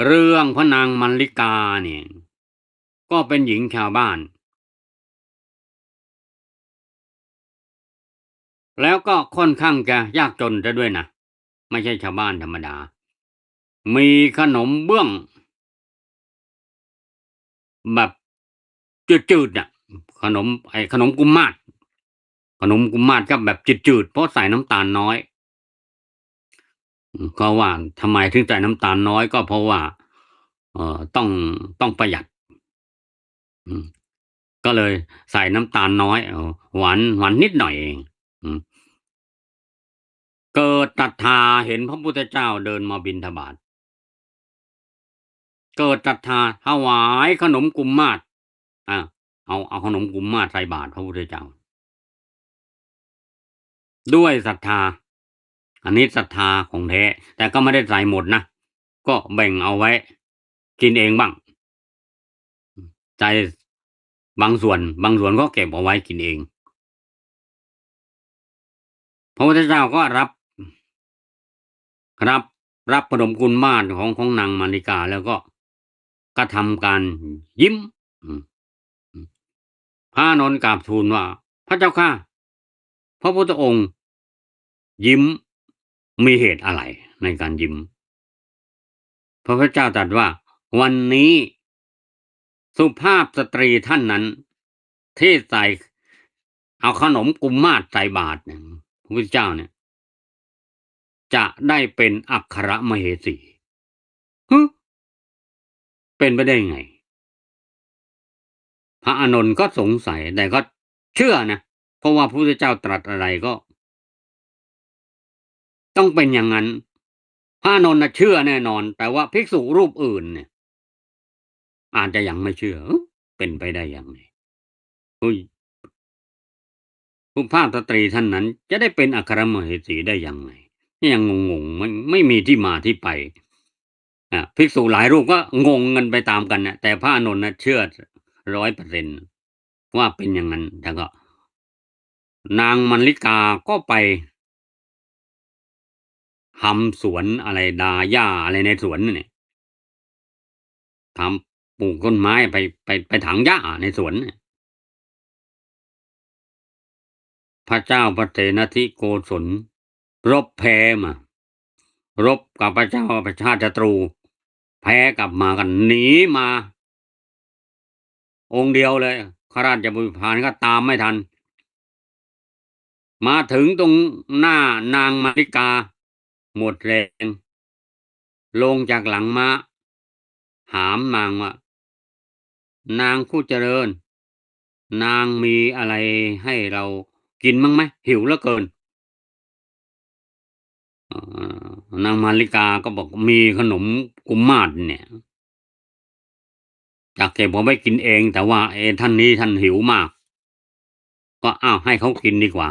Speaker 1: เรื่องพระนางมัลลิกาเนี่ยก็เป็นหญิงชาวบ้านแล้วก็ค่อนข้างจะยากจนซะด้วยนะไม่ใช่ชาวบ้านธรรมดามีขนมเบื้องแบบจืดๆน่ะขนมกุมมาศก็แบบจืดๆเพราะใส่น้ำตาลน้อยก็ว่าทำไมถึงใส่น้ำตาลน้อยก็เพราะว่าต้องประหยัดอืมก็เลยใส่น้ำตาลน้อยหวานนิดหน่อยเองอืมเกิดศรัทธาเห็นพระพุทธเจ้าเดินมาบิณฑบาตเกิดศรัทธาถวายขนมกุมมาศอาเอาขนมกุมมาศใส่บาตรพระพุทธเจ้าด้วยศรัทธาอันนี้ศรัทธาของแท้แต่ก็ไม่ได้ใส่หมดนะก็แบ่งเอาไว้กินเองบ้างใจบางส่วนก็เก็บเอาไว้กินเองพระพุทธเจ้าก็รับขนมกุลมาศของนางมาริกาแล้วก็กระทำการยิ้มอืมพระอานนท์กราบทูลว่าพระเจ้าข้าพระพุทธองค์ยิ้มมีเหตุอะไรในการยิ้มพระพุทธเจ้าตรัสว่าวันนี้สุภาพสตรีท่านนั้นที่ใส่เอาขนมกุมมาศใส่บาตรเนี่ยพระพุทธเจ้าเนี่ยจะได้เป็นอัครมเหสีฮึเป็นไปได้ไงพระอานนท์ก็สงสัยแต่ก็เชื่อนะเพราะว่าพระพุทธเจ้าตรัสอะไรก็ต้องเป็นอย่างนั้น พระอานนท์น่ะเชื่อแน่นอนแต่ว่าภิกษุรูปอื่นเนี่ยอาจจะยังไม่เชื่อเป็นไปได้ยังไงเฮ้ยสุภาพสตรีท่านนั้นจะได้เป็นอัครมเหสีได้ยังไงยังงงๆไม่มีที่มาที่ไปภิกษุหลายรูปก็งงกันไปตามกันน่ะแต่พระอานนท์น่ะเชื่อ100%ว่าเป็นอย่างนั้นแต่ก็นางมัลลิกาก็ไปทำสวนอะไรดาหญ้าอะไรในสวนนั่นแหละทำปลูกต้นไม้ไปถางหญ้าในสวนน่ะพระเจ้าพระเสนทิโกศลรบแพ้มารบกับพระเจ้าประชาติศัตรูแพ้กลับมากันหนีมาองค์เดียวเลยข้าราชบริพารก็ตามไม่ทันมาถึงตรงหน้านางมาริกาหมดแรงลงจากหลังม้าถามนางว่านางผู้เจริญนางมีอะไรให้เรากินบ้างไหมหิวเหลือเกินเอ่นางมาริกาก็บอกมีขนมกุมมาศเนี่ยจะเก็บเอาไว้กินเองแต่ว่าท่านนี้ท่านหิวมากก็อ้าวให้เขากินดีกว่า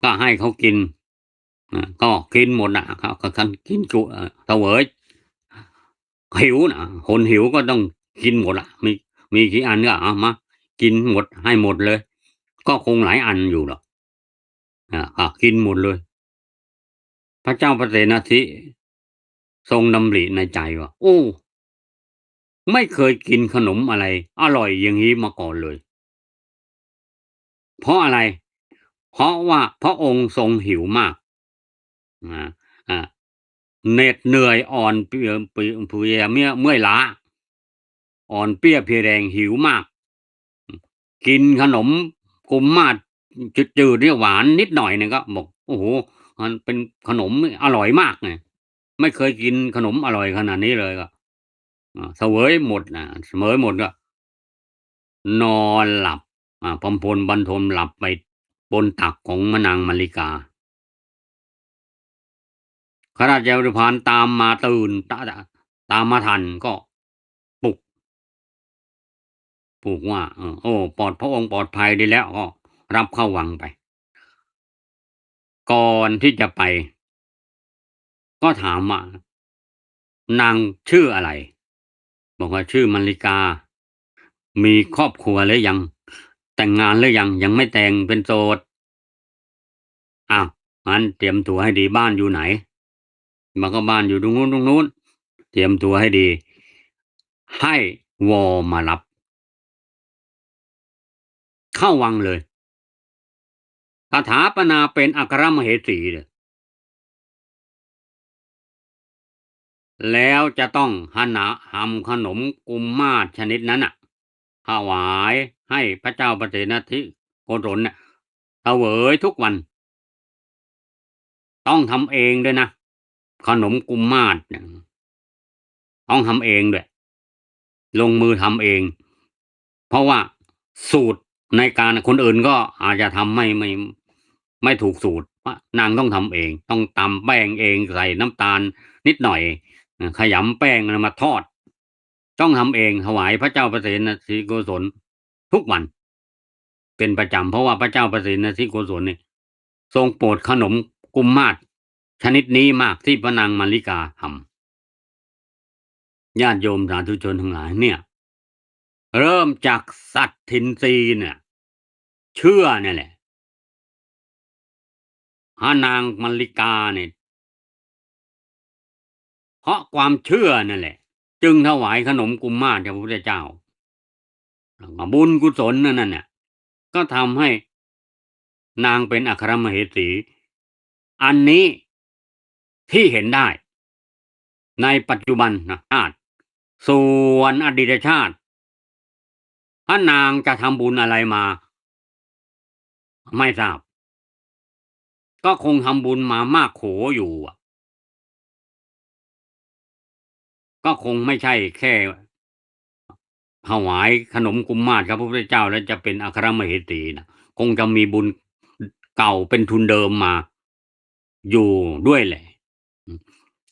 Speaker 1: ก็ให้เขากินก็กินหมดอะเขาก็กินจุเสวยหิวน่ะคนหิวก็ต้องกินหมดอะมีกี่อันก็เอามากินหมดให้หมดเลยก็คงหลายอันอยู่หรอกก็กินหมดเลยพระเจ้าพระเสนทิทรงดำริในใจว่าโอ้ไม่เคยกินขนมอะไรอร่อยอย่างงี้มาก่อนเลยเพราะอะไรเพราะว่าพระองค์ทรงหิวมากอาอ่าเหน็ดเหนื่อยอ่อนเพลียเมื่อยล้าอ่อนเปลี้ยเพลียแรงหิวมากกินขนมกุมมาศจืดๆเนี่ยหวานนิดหน่อยเนี่ยก็บอกโอ้โฮมันเป็นขนมอร่อยมากไงไม่เคยกินขนมอร่อยขนาดนี้เลยก็เสวยหมดเสวยหมดก็นอนหลับพำพลบรรทมหลับไปบนตักของนางมลิกาข้าราชบริพารตามมาตื่นตามมาทันก็ปลุกว่าโอ้พระองค์ปลอดภัยดีแล้วก็รับเข้าวังไปก่อนที่จะไปก็ถามว่านางชื่ออะไรบอกว่าชื่อมลิกามีครอบครัวหรือยังแต่งงานหรือยังยังไม่แต่งเป็นโสดอ้าวงั้นเตรียมตัวให้ดีบ้านอยู่ไหนมันก็บ้านอยู่ตรงนู้นเตรียมตัวให้ดีให้วอมารับเข้าวังเลยสถาปนาเป็นอัครมเหสีเลยแล้วจะต้องหำขนมกุมมาศชนิดนั้นน่ะถวายให้พระเจ้าประเสนทิโกศลเนี่ยเสวยทุกวันต้องทำเองด้วยนะขนมกุมมาศเนี่ยต้องทำเองด้วยลงมือทำเองเพราะว่าสูตรในการคนอื่นก็อาจจะทำไม่ถูกสูตรนางต้องทำเองต้องตำแป้งเองใส่น้ำตาลนิดหน่อยขยำแป้งแล้วมาทอดต้องทำเองถวายพระเจ้าประเสนทริโกศลทุกวันเป็นประจำเพราะว่าพระเจ้าประเสนทริโกศลเนี่ยทรงโปรดขนมกุมมาศชนิดนี้มากที่พระนางมาริกาทำญาติโยมสาธุชนทั้งหลายเนี่ยเริ่มจากสัตทินรีเนี่ยเชื่อเนี่ยแหละพระนางมาริกาเนี่ยเพราะความเชื่อนั่นแหละจึงถวายขนมกุมมาศแด่พระพุทธเจ้าบุญกุศลนั่นน่ะก็ทำให้นางเป็นอัครมเหสีอันนี้ที่เห็นได้ในปัจจุบันนะชาติส่วนอดีตชาติพระนางจะทำบุญอะไรมาไม่ทราบก็คงทำบุญมามากโขอยู่ก็คงไม่ใช่แค่ถวายขนมกุมมาศครับพระพุทธเจ้าแล้วจะเป็นอัครมเหสีนะคงจะมีบุญเก่าเป็นทุนเดิมมา อยู่ด้วยแหละ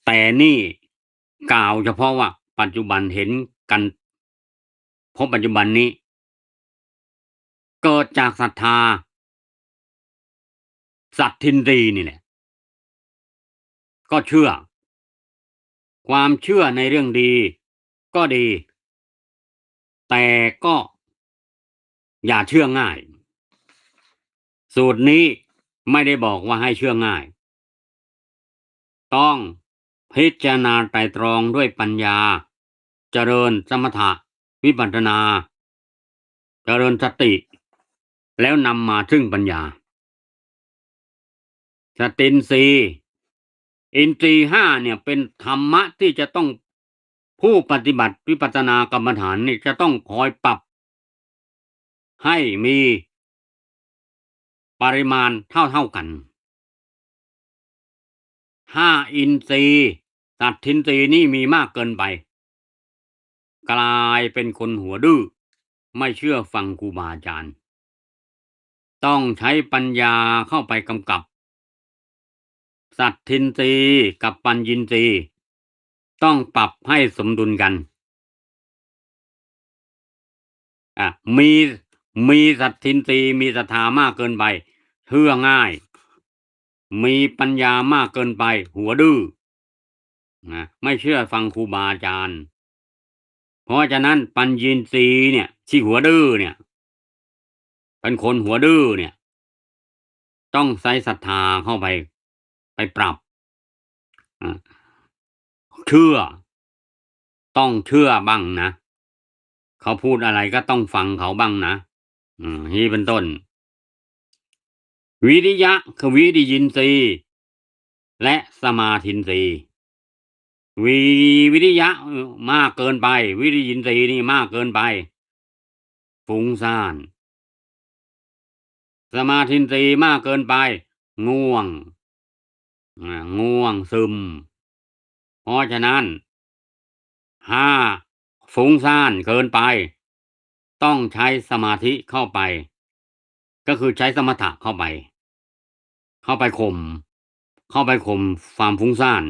Speaker 1: แต่นี่กล่าวเฉพาะว่าปัจจุบันเห็นกันเพราะปัจจุบันนี้เกิดจากศรัทธาสัตทินรีนี่แหละก็เชื่อความเชื่อในเรื่องดีก็ดีแต่ก็อย่าเชื่อง่ายสูตรนี้ไม่ได้บอกว่าให้เชื่อง่ายต้องพิจารณาไตร่ตรองด้วยปัญญาเจริญสมถะวิปัสสนาเจริญสติแล้วนำมาซึ่งปัญญาสตินทรีย์อินทรีย์ห้าเนี่ยเป็นธรรมะที่จะต้องผู้ปฏิบัติวิปัสสนากรรมฐานนี่จะต้องคอยปรับให้มีปริมาณเท่ากันห้าอินทรีย์สัตทินทรีย์นี่มีมากเกินไปกลายเป็นคนหัวดื้อไม่เชื่อฟังครูบาอาจารย์ต้องใช้ปัญญาเข้าไปกำกับสัตทินทรีย์กับปัญญินทรีย์ต้องปรับให้สมดุลกันอ่ะมีสัตทินทรีย์มีศรัทธามากเกินไปเชื่อง่ายมีปัญญามากเกินไปหัวดื้อนะไม่เชื่อฟังครูบาอาจารย์เพราะฉะนั้นปัญญีนทรีย์เนี่ยที่หัวดื้อเนี่ยเป็นคนหัวดื้อเนี่ยต้องใส่ศรัทธาเข้าไปปรับอ่ะเชื่อต้องเชื่อบ้างนะเขาพูดอะไรก็ต้องฟังเขาบ้างนะนี่เป็นต้นวิริยะคือวิริยินทรีย์และสมาธินทรีย์วีวิริยะมากเกินไปวิริยินทรีย์นี่มากเกินไปฟุ้งซ่านสมาธินทรีย์มากเกินไปง่วงง่วงซึมเพราะฉะนั้นห้าฟุ้งซ่านเกินไปต้องใช้สมาธิเข้าไปก็คือใช้สมถะเข้าไปข่มความฟุ้งซ่าน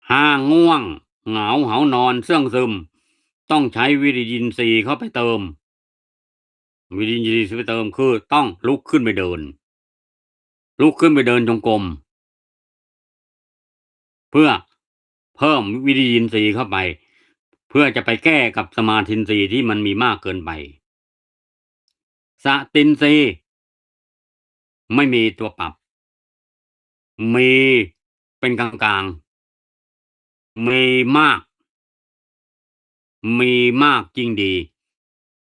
Speaker 1: ห้าง่วงเหงาหานอนเสื่องซึมต้องใช้วิริยินทรีย์เข้าไปเติมวิริยินทรีย์ไปเติมคือต้องลุกขึ้นไปเดินจงกรมเพื่อเพิ่มวิริยินทรีย์เข้าไปเพื่อจะไปแก้กับสมาธินทรีย์ที่มันมีมากเกินไปสตินทรีย์ไม่มีตัวปรับมีเป็นกลางๆมีมากจริงดี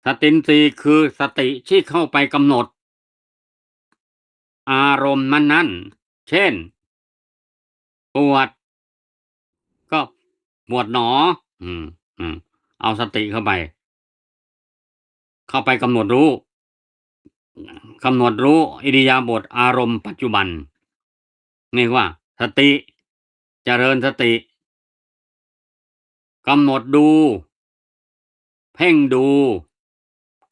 Speaker 1: สตินทรีย์คือสติที่เข้าไปกำหนดอารมณ์นั้นๆเช่นปวดก็ปวดหนออืมอืมเอาสติเข้าไปกำหนดรู้อิริยาบถอารมณ์ปัจจุบันนี่ว่าสติเจริญสติกำหนดดูเพ่งดู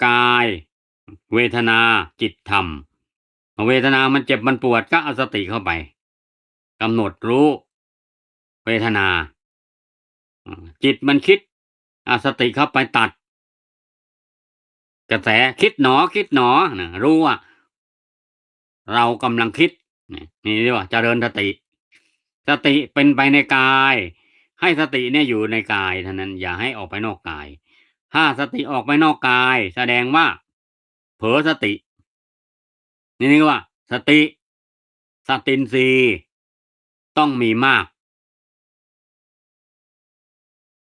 Speaker 1: กายเวทนาจิตธรรมเวทนามันเจ็บมันปวดก็เอาสติเข้าไปกำหนดรู้เวทนาจิตมันคิดเอาสติเข้าไปตัดกระแสคิดหนอนะรู้ว่าเรากำลังคิดนี่เรียกว่าเจริญสติเป็นไปในกายให้สติเนี่ยอยู่ในกายเท่านั้นอย่าให้ออกไปนอกกายถ้าสติออกไปนอกกายแสดงว่าเผลอสตินี่ว่าสติสตินทรีย์ต้องมีมาก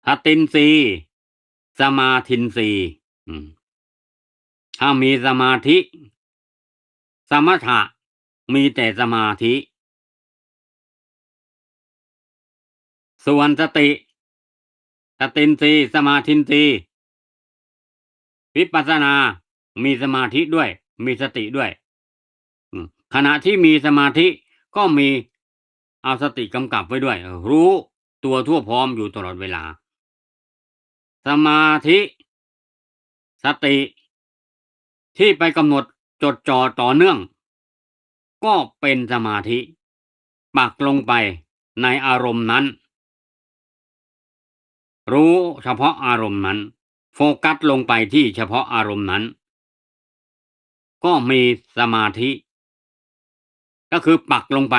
Speaker 1: สตินทรีย์สมาธินทรีย์ถ้ามีสมาธิสมถะมีแต่สมาธิส่วนสตินทรีย์สมาธินทรีย์วิปัสสนามีสมาธิด้วยมีสติด้วยขณะที่มีสมาธิก็มีเอาสติกำกับไว้ด้วยรู้ตัวทั่วพร้อมอยู่ตลอดเวลาสมาธิสติที่ไปกำหนดจดจ่อต่อเนื่อง ก็เป็นสมาธิปักลงไปในอารมณ์นั้นรู้เฉพาะอารมณ์นั้นโฟกัสลงไปที่เฉพาะอารมณ์นั้นก็มีสมาธิก็คือปักลงไป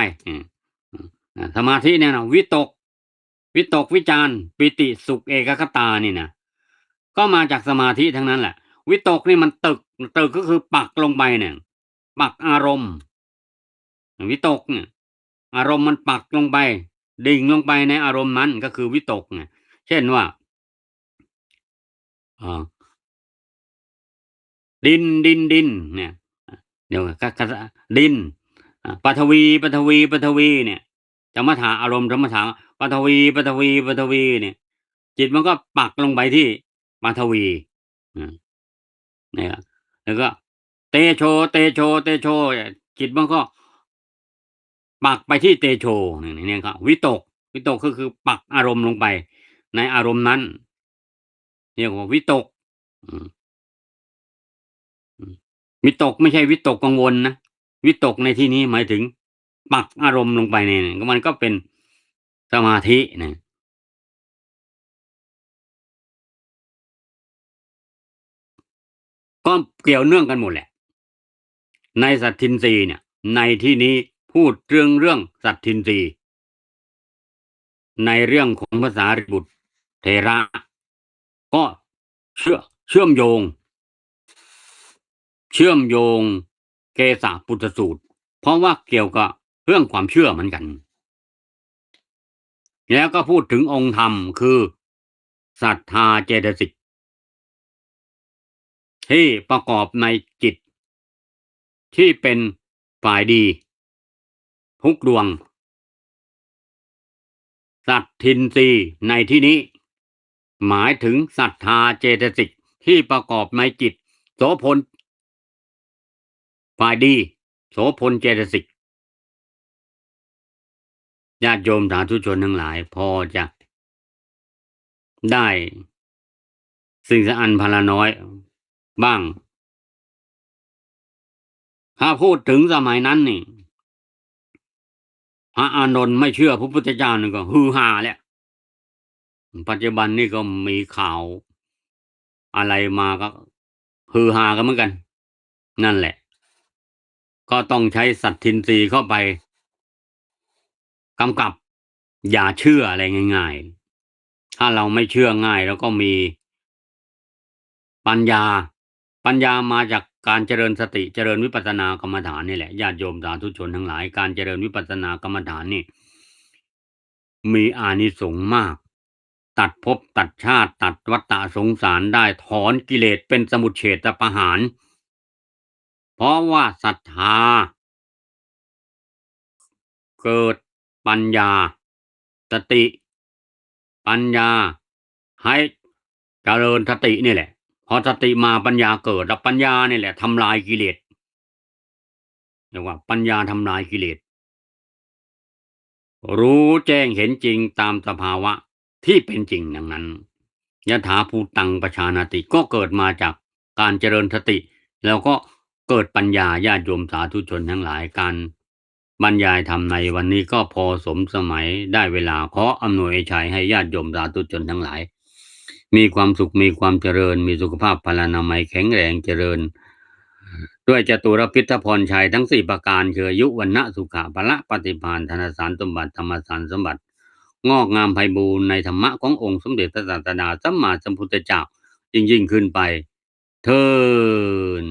Speaker 1: สมาธิเนี่ยนะวิตกวิจารปิติสุขเอกคตานี่นะก็มาจากสมาธิทั้งนั้นแหละวิตกนี่มันตึกก็คือปักลงไปเนี่ยปักอารมณ์วิตกเนี่ยอารมณ์มันปักลงไปดิ่งลงไปในอารมณ์นั้นก็คือวิตกเนี่ยเช่นว่าดินเนี่ยเดี๋ยวก็ดินปฐวีเนี่ยสมถะอารมณ์สมถะปฐวีเนี่ยจิตมันก็ปักลงไปที่ปฐวีเนี่ยแล้วก็เตโชจิตมันก็ปักไปที่เตโชเนี่ยครับวิตกก็คือปักอารมณ์ลงไปในอารมณ์นั้นเรียกว่าวิตกอืม วิตกไม่ใช่วิตกกังวลนะวิตกในที่นี้หมายถึงปักอารมณ์ลงไปเนี่ยมันก็เป็นสมาธินะก็เกี่ยวเนื่องกันหมดแหละในสัตทินรีเนี่ยในที่นี้พูดเรื่องสัตทินรีในเรื่องของภาษาริบุตรเทระก็เชื่อเชื่อมโยงเชื่อมโยงเกสาปุตตสูตรเพราะว่าเกี่ยวกับเรื่องความเชื่อเหมือนกันแล้วก็พูดถึงองค์ธรรมคือศรัทธาเจตสิกที่ประกอบในจิตที่เป็นฝ่ายดีทุกดวงสัตทินรีในที่นี้หมายถึงศรัทธาเจตสิกที่ประกอบในจิตโสพลฝ่ายดีโสพลเจตสิกญาติโยมสาธุชนทั้งหลายพอจะได้สิ่งสะอันพลาน้อยบ้างถ้าพูดถึงสมัยนั้นนี่พระอานนท์ไม่เชื่อพระพุทธเจ้านี่ก็ฮือฮาแหละปัจจุบันนี่ก็มีข่าวอะไรมาก็ฮือฮากันเหมือนกันนั่นแหละก็ต้องใช้สัตทินรีเข้าไปกำกับอย่าเชื่ออะไรง่ายๆถ้าเราไม่เชื่อง่ายแล้วก็มีปัญญาปัญญามาจากการเจริญสติเจริญวิปัสสนากรรมฐานนี่แหละญาติโยมสาธุชนทั้งหลายการเจริญวิปัสสนากรรมฐานนี่มีอานิสงส์มากตัดภพตัดชาติตัดวัฏฏะสงสารได้ถอนกิเลสเป็นสมุจเฉทประหารเพราะว่าศรัทธาเกิดปัญญาสติปัญญาให้เจริญสตินี่แหละพอสติมาปัญญาเกิดแล้วปัญญานี่แหละทำลายกิเลสเรียกว่าปัญญาทำลายกิเลสรู้แจ้งเห็นจริงตามสภาวะที่เป็นจริงดังนั้นยถาภูตังปชานาติก็เกิดมาจากการเจริญสติแล้วก็เกิดปัญญาญาติโยมสาธุชนทั้งหลายการบรรยายธรรมในวันนี้ก็พอสมสมัยได้เวลาขออำนวยชัยให้ญาติโยมสาธุชนทั้งหลายมีความสุขมีความเจริญมีสุขภาพพลานามัยแข็งแรงเจริญด้วยจตุรพิทพรชัยทั้ง4ประการคืออายุวันนะสุขะพละปฏิภาณธนสารสมบัติธรรมสารสมบัติงอกงามไพบูรณ์ในธรรมะขององค์สมเด็จพระศาสดาสัมมาสัมพุทธเจ้ายิ่งขึ้นไปเทิน